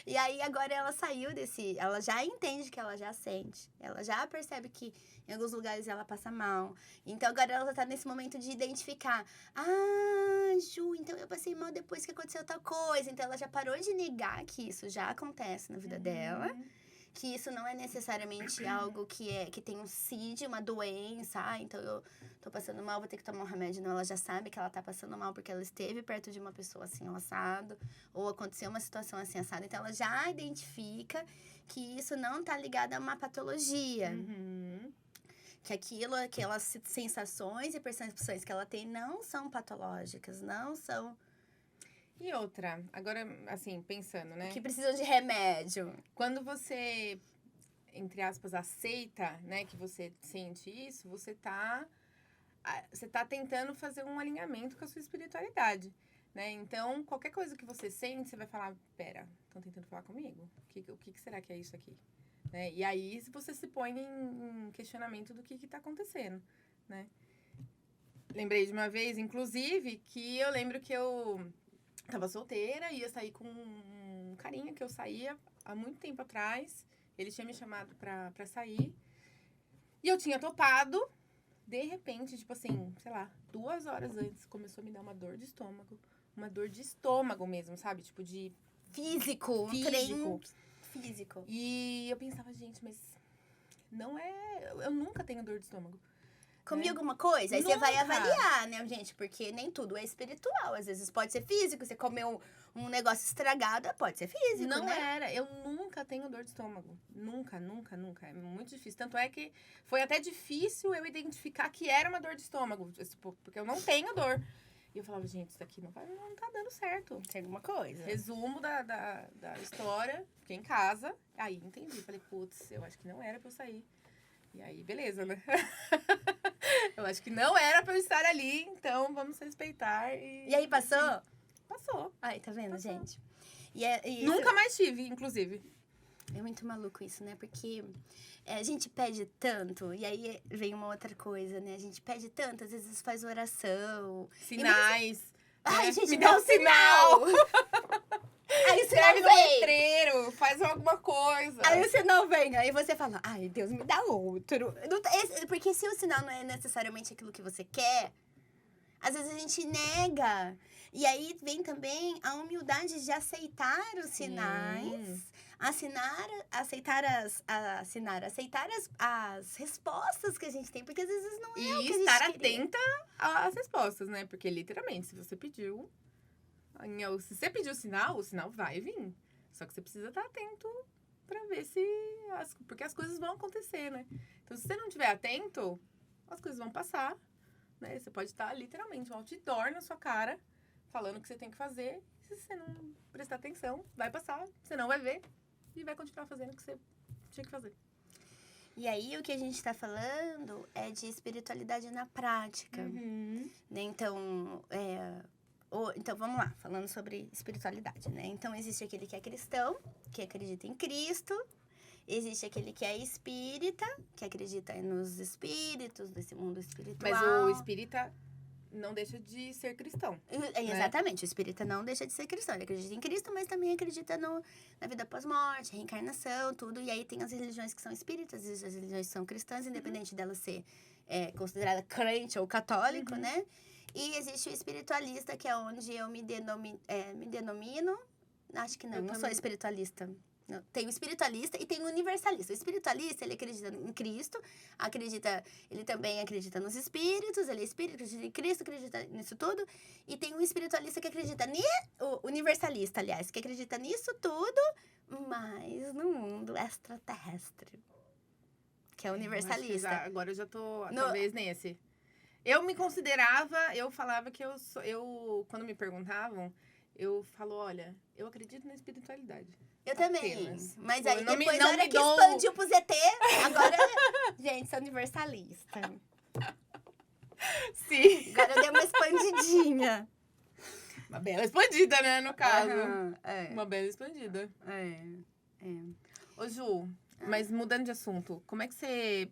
E aí agora ela saiu desse, ela já entende que ela já sente. Ela já percebe que em alguns lugares ela passa mal. Então agora ela tá nesse momento de identificar, ah, Ju, então eu passei mal depois que aconteceu tal coisa. Então ela já parou de negar que isso já acontece na vida dela. Que isso não é necessariamente algo que tem um CID, uma doença. Ah, então eu tô passando mal, vou ter que tomar um remédio. Não, ela já sabe que ela tá passando mal porque ela esteve perto de uma pessoa assim, assado. Ou aconteceu uma situação assim, assada. Então, ela já identifica que isso não tá ligado a uma patologia. Que aquelas sensações e percepções que ela tem não são patológicas, não são... E outra, agora, assim, pensando, né? Que precisam de remédio. Quando você, entre aspas, aceita, né, que você sente isso, você tá tentando fazer um alinhamento com a sua espiritualidade, né? Então, qualquer coisa que você sente, você vai falar, pera, estão tentando falar comigo? O que será que é isso aqui? Né? E aí, você se põe em questionamento do que tá acontecendo, né? Lembrei de uma vez, inclusive, que eu lembro que eu... tava solteira, ia sair com um carinha que eu saía há muito tempo atrás. Ele tinha me chamado pra sair. E eu tinha topado. De repente, tipo assim, sei lá, 2 horas antes, começou a me dar uma dor de estômago. Uma dor de estômago mesmo, sabe? Tipo de... Físico. Trem físico. E eu pensava, gente, mas não é... Eu nunca tenho dor de estômago. Comi alguma coisa? Aí você vai avaliar, né, gente? Porque nem tudo é espiritual. Às vezes pode ser físico. Você comeu um negócio estragado, pode ser físico, não né? era. Eu nunca tenho dor de estômago. Nunca, nunca, nunca. É muito difícil. Tanto é que foi até difícil eu identificar que era uma dor de estômago. Porque eu não tenho dor. E eu falava, gente, isso aqui não tá dando certo. Tem alguma coisa. Resumo da história. Fiquei em casa. Aí entendi. Falei, putz, eu acho que não era pra eu sair. E aí, beleza, né? Eu acho que não era pra eu estar ali, então vamos respeitar. E aí, passou? Sim, passou. Ai, tá vendo, Passou. gente? Nunca mais tive, inclusive. É muito maluco isso, né? Porque a gente pede tanto, e aí vem uma outra coisa, né? A gente pede tanto, às vezes faz oração. Sinais. Ai, gente, me dá um sinal! Aí o sinal Escreve no vem. letreiro, faz alguma coisa. Aí o sinal vem, aí você fala, ai, Deus, me dá outro. Porque se o sinal não é necessariamente aquilo que você quer, às vezes a gente nega. E aí vem também a humildade de aceitar os sinais, aceitar as respostas que a gente tem, porque às vezes não é o que a gente estar queria. atenta às respostas, né? Porque literalmente, se você pediu... Se você pediu o sinal vai vir. Só que você precisa estar atento pra ver se... Porque as coisas vão acontecer, né? Então, se você não estiver atento, as coisas vão passar, né? Você pode estar literalmente um outdoor na sua cara, falando o que você tem que fazer. Se você não prestar atenção, vai passar. Você não vai ver e vai continuar fazendo o que você tinha que fazer. E aí, o que a gente tá falando é de espiritualidade na prática. Né? Então, então, vamos lá, falando sobre espiritualidade, né? Então, existe aquele que é cristão, que acredita em Cristo. Existe aquele que é espírita, que acredita nos espíritos, desse mundo espiritual. Mas o espírita não deixa de ser cristão. Exatamente, o espírita não deixa de ser cristão. Ele acredita em Cristo, mas também acredita na vida pós-morte, reencarnação, tudo. E aí tem as religiões que são espíritas, as religiões que são cristãs, independente dela ser considerada crente ou católico, né? E existe o espiritualista, que é onde eu me denomino. Acho que não sou espiritualista. Não. Tem o espiritualista e tem o universalista. O espiritualista, ele acredita em Cristo, ele também acredita nos espíritos, ele é espírito, acredita em Cristo, acredita nisso tudo. E tem o espiritualista que acredita o universalista, aliás, que acredita nisso tudo, mas no mundo extraterrestre. Que é o universalista. Agora eu já tô, talvez, nesse. Eu me considerava, eu falava que quando me perguntavam, eu falo, olha, eu acredito na espiritualidade. Eu também. Apenas. Mas aí não depois, não na hora me que expandiu pro ZT, agora, gente, sou universalista. Sim. Agora eu dei uma expandidinha. Uma bela expandida, né, no caso. É. Uma bela expandida. É. Ô, Ju, mas mudando de assunto, como é que você...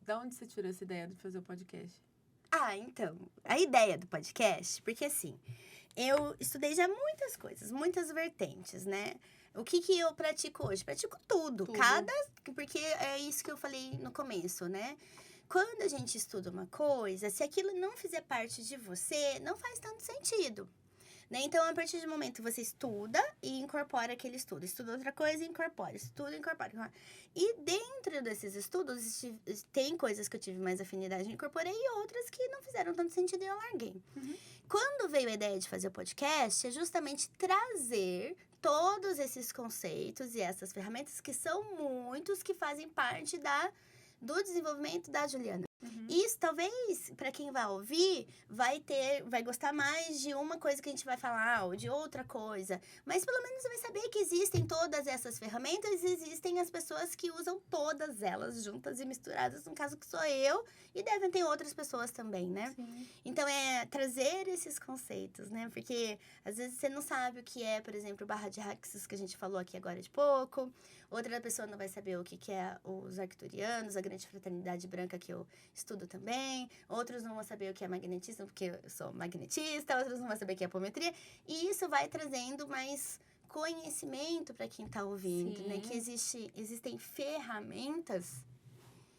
Da onde você tirou essa ideia de fazer o podcast? Então, a ideia do podcast, porque assim, eu estudei já muitas coisas, muitas vertentes, né? O que eu pratico hoje? Pratico tudo. Porque é isso que eu falei no começo, né? Quando a gente estuda uma coisa, se aquilo não fizer parte de você, não faz tanto sentido. Né? Então, a partir do momento que você estuda e incorpora aquele estudo. Estuda outra coisa e incorpora. Estuda e incorpora. E dentro desses estudos, tem coisas que eu tive mais afinidade e incorporei e outras que não fizeram tanto sentido e eu larguei. Quando veio a ideia de fazer o podcast, é justamente trazer todos esses conceitos e essas ferramentas que são muitos que fazem parte do desenvolvimento da Juliana. Isso, talvez, para quem vai ouvir, vai gostar mais de uma coisa que a gente vai falar ou de outra coisa. Mas pelo menos você vai saber que existem todas essas ferramentas e existem as pessoas que usam todas elas juntas e misturadas, no caso que sou eu, e devem ter outras pessoas também, né? Sim. Então, é trazer esses conceitos, né? Porque às vezes você não sabe o que é, por exemplo, o barra de Axis, que a gente falou aqui agora de pouco. Outra pessoa não vai saber o que é os arcturianos, a grande fraternidade branca que eu estudo também. Outros não vão saber o que é magnetismo, porque eu sou magnetista. Outros não vão saber o que é apometria. E isso vai trazendo mais conhecimento para quem está ouvindo, né? Que existem ferramentas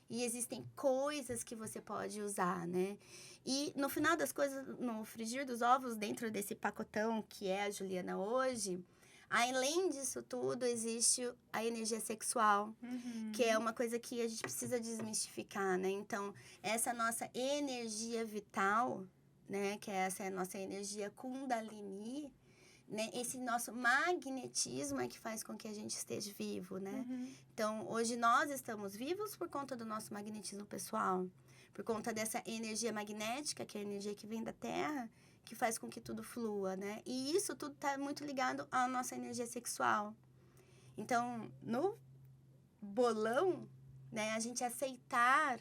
e existem coisas que você pode usar, né? E no final das coisas, no frigir dos ovos, dentro desse pacotão que é a Juliana hoje, além disso tudo, existe a energia sexual, que é uma coisa que a gente precisa desmistificar, né? Então, essa nossa energia vital, né? Que essa é a nossa energia Kundalini, né? Esse nosso magnetismo é que faz com que a gente esteja vivo, né? Então, hoje nós estamos vivos por conta do nosso magnetismo pessoal, por conta dessa energia magnética, que é a energia que vem da Terra, que faz com que tudo flua, né? E isso tudo está muito ligado à nossa energia sexual. Então, no bolão, né, a gente aceitar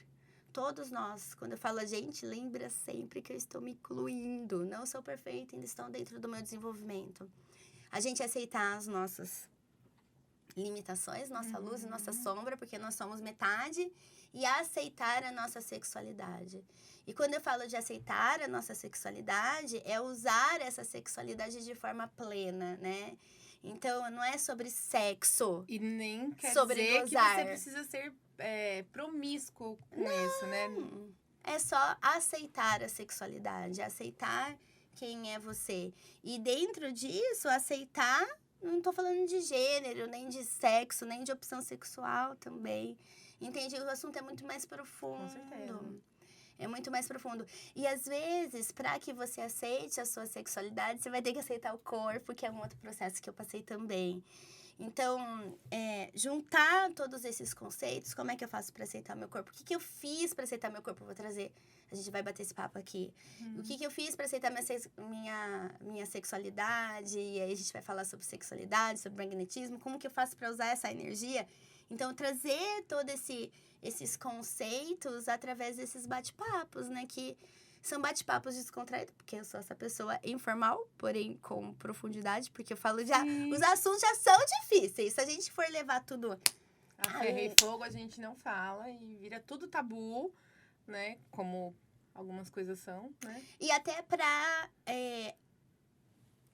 todos nós. Quando eu falo a gente, lembra sempre que eu estou me incluindo. Não sou perfeita, ainda estão dentro do meu desenvolvimento. A gente aceitar as nossas limitações, nossa luz e nossa sombra, porque nós somos metade, e aceitar a nossa sexualidade. E quando eu falo de aceitar a nossa sexualidade, é usar essa sexualidade de forma plena, né? Então, não é sobre sexo. E nem quer sobre dizer gozar. que você precisa ser promíscuo com isso, né? É só aceitar a sexualidade, aceitar quem é você. E dentro disso, aceitar, não tô falando de gênero, nem de sexo, nem de opção sexual também. Entende? O assunto é muito mais profundo. Com certeza. É muito mais profundo. E às vezes, para que você aceite a sua sexualidade, você vai ter que aceitar o corpo, que é um outro processo que eu passei também. Então, juntar todos esses conceitos, como é que eu faço para aceitar meu corpo? O que eu fiz para aceitar meu corpo? Eu vou trazer, a gente vai bater esse papo aqui. O que eu fiz para aceitar minha sexualidade? E aí a gente vai falar sobre sexualidade, sobre magnetismo. Como que eu faço para usar essa energia? Então, trazer todos esses conceitos através desses bate-papos, né? Que são bate-papos descontraídos, porque eu sou essa pessoa informal, porém com profundidade, porque eu falo já, os assuntos já são difíceis. Se a gente for levar tudo a ferro e fogo, a gente não fala e vira tudo tabu, né? Como algumas coisas são, né? E até pra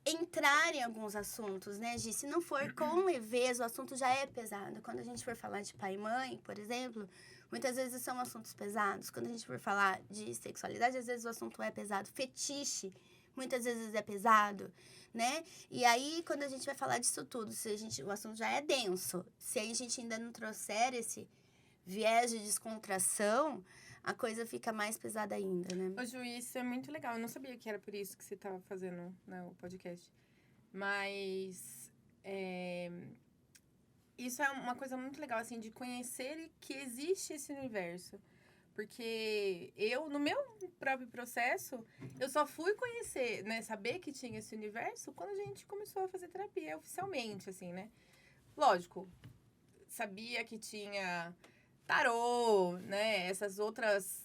entrar em alguns assuntos, né, Gi? Se não for com leveza, o assunto já é pesado. Quando a gente for falar de pai e mãe, por exemplo, muitas vezes são assuntos pesados. Quando a gente for falar de sexualidade, às vezes o assunto é pesado. Fetiche, muitas vezes é pesado, né? E aí, quando a gente vai falar disso tudo, o assunto já é denso. Se a gente ainda não trouxer esse viés de descontração, a coisa fica mais pesada ainda, né? Ô, Ju, isso é muito legal. Eu não sabia que era por isso que você estava fazendo, né, o podcast. Mas isso é uma coisa muito legal, assim, de conhecer que existe esse universo. Porque eu, no meu próprio processo, eu só fui conhecer, né, saber que tinha esse universo quando a gente começou a fazer terapia oficialmente, assim, né? Lógico, sabia que tinha tarô, né? Essas outras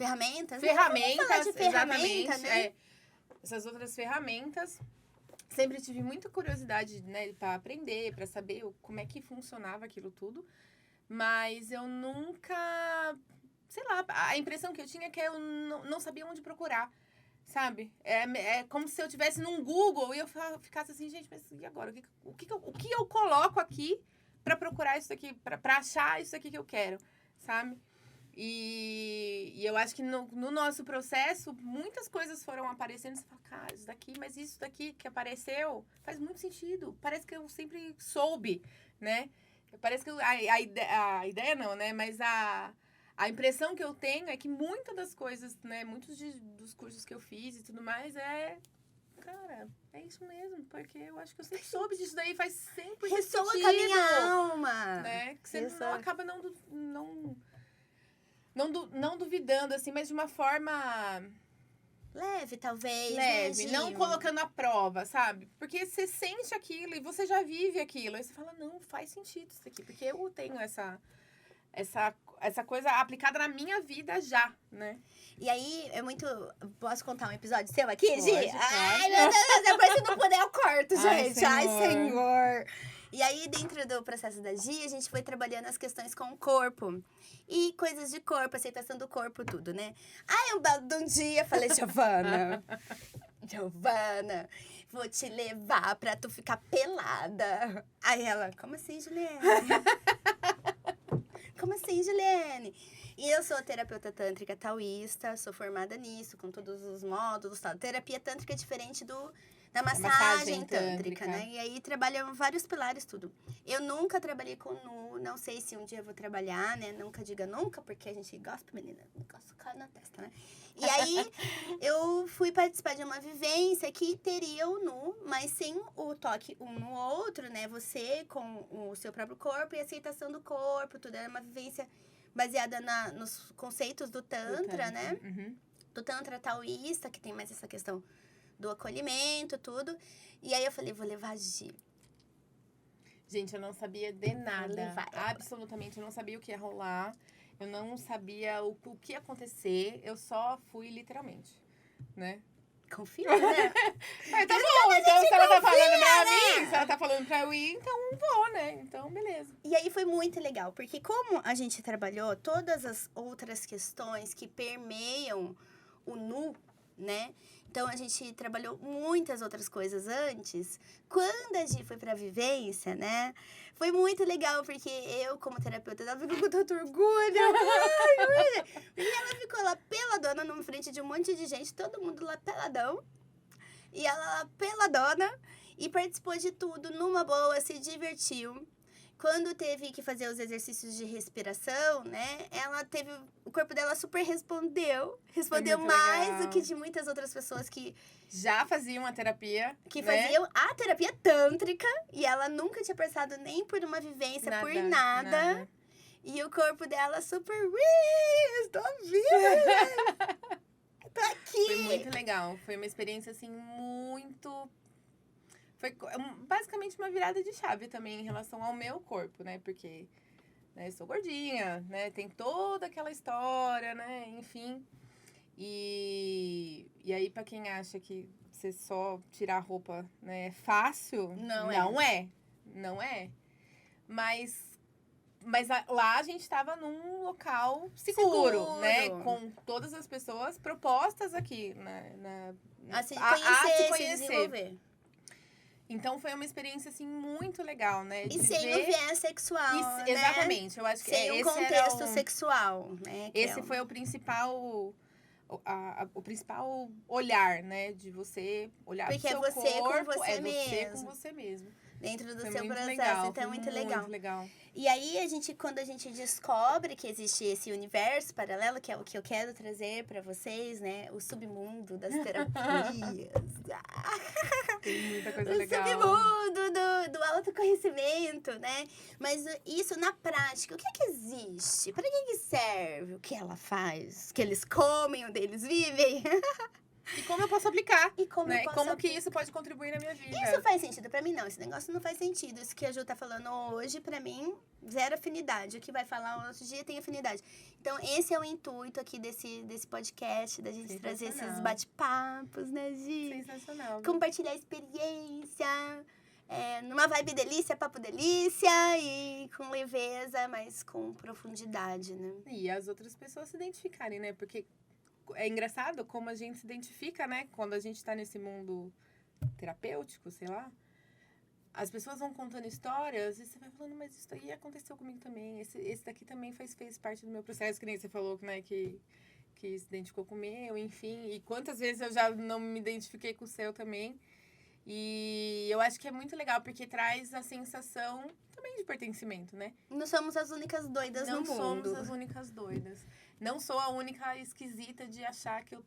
Ferramentas? Ferramentas, Vamos falar de ferramenta, exatamente. né? Essas outras ferramentas. Sempre tive muita curiosidade, né, para aprender, para saber como é que funcionava aquilo tudo. Mas eu nunca, sei lá, a impressão que eu tinha é que eu não sabia onde procurar, sabe? É como se eu estivesse num Google e eu ficasse assim, gente, mas e agora? O que eu coloco aqui para procurar isso aqui, para achar isso aqui que eu quero, sabe? E eu acho que no nosso processo, muitas coisas foram aparecendo. Você fala, cara, isso daqui, mas isso daqui que apareceu faz muito sentido. Parece que eu sempre soube, né? Parece que a ideia não, né? Mas a impressão que eu tenho é que muitas das coisas, né? Muitos dos cursos que eu fiz e tudo mais cara, é isso mesmo. Porque eu acho que eu sempre soube disso daí, faz sempre Ressoa sentido. com a minha alma. Né? Que você não acaba não duvidando, assim, mas de uma forma leve, talvez. leve, né, não Gi? colocando à prova, sabe? Porque você sente aquilo e você já vive aquilo. Aí você fala, não, faz sentido isso aqui, porque eu tenho essa coisa aplicada na minha vida já, né? E aí, é muito... Posso contar um episódio seu aqui, Pode, Gi? pode. Ai, meu Deus, depois se não puder eu corto, Ai, gente. Ai, Senhor. Senhor. E aí, dentro do processo da Gi, a gente foi trabalhando as questões com o corpo. E coisas de corpo, aceitação do corpo, tudo, né? Aí, um belo de um dia, eu falei, Giovana, vou te levar pra tu ficar pelada. Aí ela, como assim, Juliane? Como assim, Juliane? E eu sou terapeuta tântrica taoísta, sou formada nisso, com todos os módulos, tal. Terapia tântrica é diferente da massagem tântrica, né? E aí trabalham vários pilares, tudo. Eu nunca trabalhei com nu, não sei se um dia eu vou trabalhar, né? Nunca diga nunca, porque a gente gosta, menina, gosta cai na testa, né? E aí eu fui participar de uma vivência que teria o nu, mas sem o toque um no outro, né? Você com o seu próprio corpo e a aceitação do corpo, tudo. Era uma vivência baseada nos conceitos do Tantra, né? Uhum. Do Tantra taoísta, que tem mais essa questão do acolhimento, tudo. E aí eu falei, vou levar a Gi. Gente, eu não sabia de nada. levar ela. Absolutamente, eu não sabia o que ia rolar. Eu não sabia o que ia acontecer. Eu só fui literalmente, né? Confia, né? Mas tá bom, então se ela tá falando pra né? mim, se ela tá falando pra eu ir, então vou, né? Então, beleza. E aí foi muito legal, porque como a gente trabalhou todas as outras questões que permeiam o nu, né? Então, a gente trabalhou muitas outras coisas antes. Quando a Gi foi pra vivência, né? Foi muito legal, porque eu, como terapeuta, ela ficou com tanto orgulho. E ela ficou lá peladona, numa frente de um monte de gente, todo mundo lá peladão. E ela lá peladona, e participou de tudo, numa boa, se divertiu. Quando teve que fazer os exercícios de respiração, né? Ela teve... O corpo dela super respondeu. Respondeu muito mais legal. do que de muitas outras pessoas que Já faziam a terapia, né? faziam a terapia tântrica. E ela nunca tinha passado nem por uma vivência, por nada. E o corpo dela super... Estou viva! Tô aqui! Foi muito legal. Foi uma experiência, assim, muito... Foi basicamente uma virada de chave também em relação ao meu corpo, né? Porque né, eu sou gordinha, né? Tem toda aquela história, né? Enfim. E aí, pra quem acha que você só tirar a roupa né, é fácil... Não é. Mas lá a gente estava num local seguro, né? Com todas as pessoas propostas aqui A se conhecer, se desenvolver. Então, foi uma experiência, assim, muito legal, né? E sem o viés sexual, né? Exatamente. Eu acho que sem esse o contexto sexual, né? Esse foi o principal... O principal olhar, né? De você olhar pro seu corpo. Porque é você com você mesmo. Você com você mesmo. Dentro do Foi seu muito processo. legal, Então, é muito legal. Muito legal. E aí, quando a gente descobre que existe esse universo paralelo, que é o que eu quero trazer pra vocês, né? O submundo das terapias. Tem muita coisa O legal. submundo do autoconhecimento, né? Mas isso na prática, o que é que existe? Para que serve? O que ela faz? O que eles comem, onde eles vivem? E como eu posso aplicar, E como né? eu posso Como que aplicar. isso pode contribuir na minha vida. Isso faz sentido pra mim? Não, esse negócio não faz sentido. Isso que a Ju tá falando hoje, pra mim, zero afinidade. O que vai falar outro dia tem afinidade. Então, esse é o intuito aqui desse podcast, da gente trazer esses Sensacional. bate-papos, né, Gi? Sensacional. Compartilhar experiência, numa vibe delícia, papo delícia, e com leveza, mas com profundidade, né? E as outras pessoas se identificarem, né? Porque é engraçado como a gente se identifica, né? Quando a gente tá nesse mundo terapêutico, sei lá. As pessoas vão contando histórias e você vai falando, mas isso aí aconteceu comigo também. Esse daqui também fez parte do meu processo, que nem você falou, né? Que se identificou com o meu, enfim. E quantas vezes eu já não me identifiquei com o seu também. E eu acho que é muito legal, porque traz a sensação também de pertencimento, né? Não somos as únicas doidas Não no mundo. somos as únicas doidas. Não sou a única esquisita de achar que eu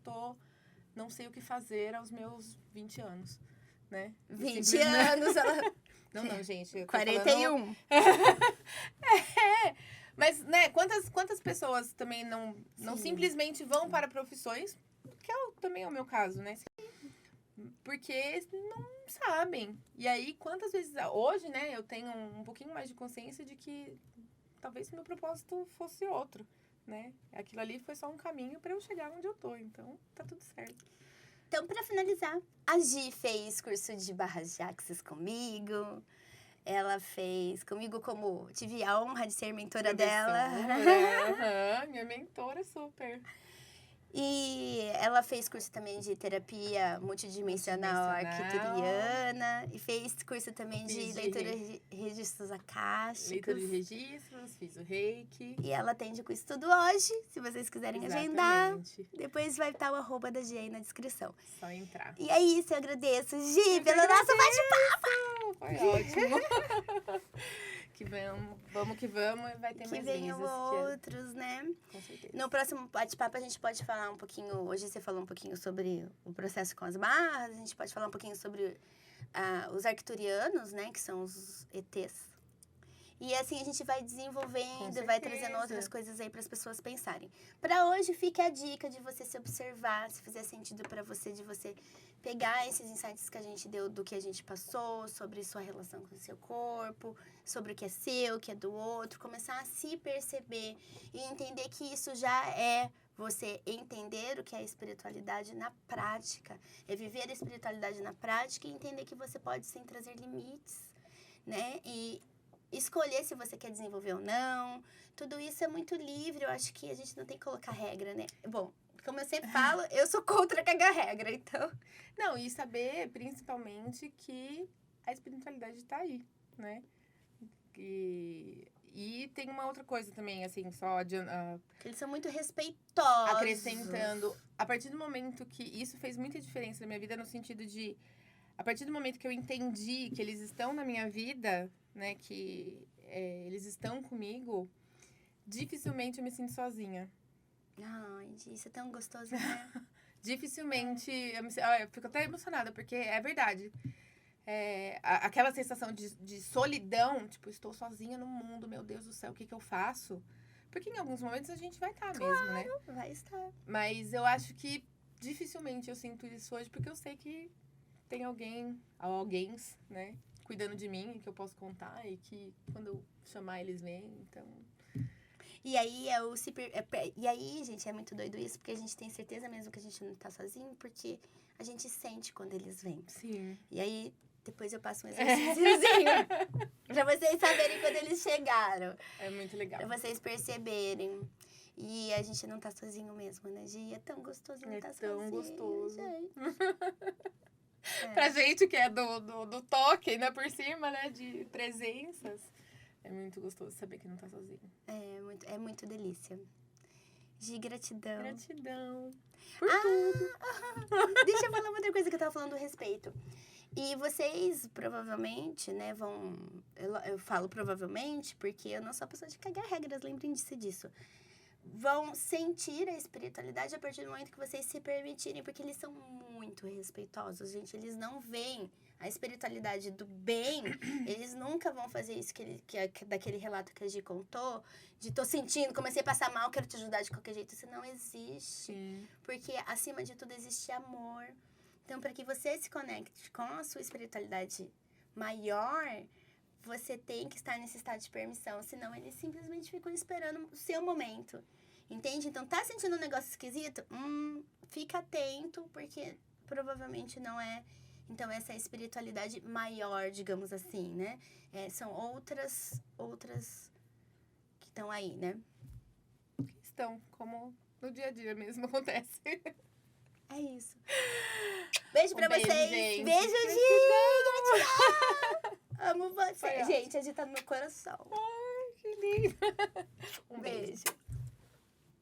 não sei o que fazer aos meus 20 anos, né? 20 anos, ela... Não, gente. Eu tô 41. Mas, né, quantas pessoas também não simplesmente vão para profissões, que também é o meu caso, né? Porque não sabem. E aí, quantas vezes... Hoje, né, eu tenho um pouquinho mais de consciência de que talvez o meu propósito fosse outro, né? Aquilo ali foi só um caminho para eu chegar onde eu tô. Então, tá tudo certo. Então, pra finalizar, a Gi fez curso de barras de axis comigo. Ela fez comigo como... Tive a honra de ser mentora dela. Minha mentora, super. E ela fez curso também de terapia multidimensional arquituriana. E fez curso também de leitura de registros akáshicos. Leitura de registros, fiz o reiki. E ela atende com isso tudo hoje, se vocês quiserem agendar. Depois vai estar o @, da Gi aí na descrição. Só entrar. E é isso, eu agradeço, Gi, pelo nosso bate-papo. Foi ótimo. Vamos que vamos, e vai ter mais vezes. Que venham outros, né? Com certeza. No próximo bate-papo a gente pode falar um pouquinho... Hoje você falou um pouquinho sobre o processo com as barras. A gente pode falar um pouquinho sobre os arcturianos, né? Que são os ETs. E assim a gente vai desenvolvendo, vai trazendo outras coisas aí para as pessoas pensarem. Para hoje, fique a dica de você se observar, se fizer sentido para você, de você pegar esses insights que a gente deu do que a gente passou, sobre sua relação com o seu corpo, sobre o que é seu, o que é do outro, começar a se perceber e entender que isso já é você entender o que é a espiritualidade na prática. É viver a espiritualidade na prática e entender que você pode sim trazer limites, né? E escolher se você quer desenvolver ou não. Tudo isso é muito livre. Eu acho que a gente não tem que colocar regra, né? Bom, como eu sempre falo, eu sou contra cagar regra, então... Não, e saber, principalmente, que a espiritualidade tá aí, né? E tem uma outra coisa também, assim, só eles são muito respeitosos. Acrescentando, a partir do momento que isso fez muita diferença na minha vida, no sentido de... A partir do momento que eu entendi que eles estão na minha vida, né, que eles estão comigo, dificilmente eu me sinto sozinha. Ai, isso é tão gostoso, né? Dificilmente, eu fico até emocionada, porque é verdade. Aquela sensação de solidão, tipo, estou sozinha no mundo, meu Deus do céu, o que eu faço? Porque em alguns momentos a gente vai estar mesmo, né? Vai estar. Mas eu acho que dificilmente eu sinto isso hoje, porque eu sei que tem alguém, né, cuidando de mim, que eu posso contar e que quando eu chamar eles vêm, então... E aí, e aí, gente, é muito doido isso, porque a gente tem certeza mesmo que a gente não tá sozinho, porque a gente sente quando eles vêm. Sim. E aí, depois eu passo um exercíciozinho pra vocês saberem quando eles chegaram. É muito legal. Pra vocês perceberem. E a gente não tá sozinho mesmo, né, Gi? É tão gostoso não tá sozinho. É tão gostoso. Gente. Pra gente que é do toque, ainda por cima, né, de presenças. É muito gostoso saber que não tá sozinho. É muito delícia. Gi, gratidão. Gratidão por tudo. Deixa eu falar uma outra coisa que eu tava falando a respeito. E vocês, provavelmente, né, vão... Eu falo provavelmente porque eu não sou a pessoa de cagar regras, lembrem-se disso. Vão sentir a espiritualidade a partir do momento que vocês se permitirem, porque eles são muito respeitosos, gente. Eles não veem a espiritualidade do bem, eles nunca vão fazer isso daquele relato que a Gi contou, de tô sentindo, comecei a passar mal, quero te ajudar de qualquer jeito. Isso não existe. Sim. Porque, acima de tudo, existe amor. Então, para que você se conecte com a sua espiritualidade maior, você tem que estar nesse estado de permissão. Senão, eles simplesmente ficam esperando o seu momento. Entende? Então, tá sentindo um negócio esquisito? Fica atento, porque provavelmente não é. Então, essa é a espiritualidade maior, digamos assim, né? São outras que estão aí, né? Estão, como no dia a dia mesmo acontece. É isso. Beijo pra beijo, vocês. gente. Beijo, Gi! Gratidão! Amo você. Foi Gente, a Gi tá no meu coração. Ai, que lindo. Beijo.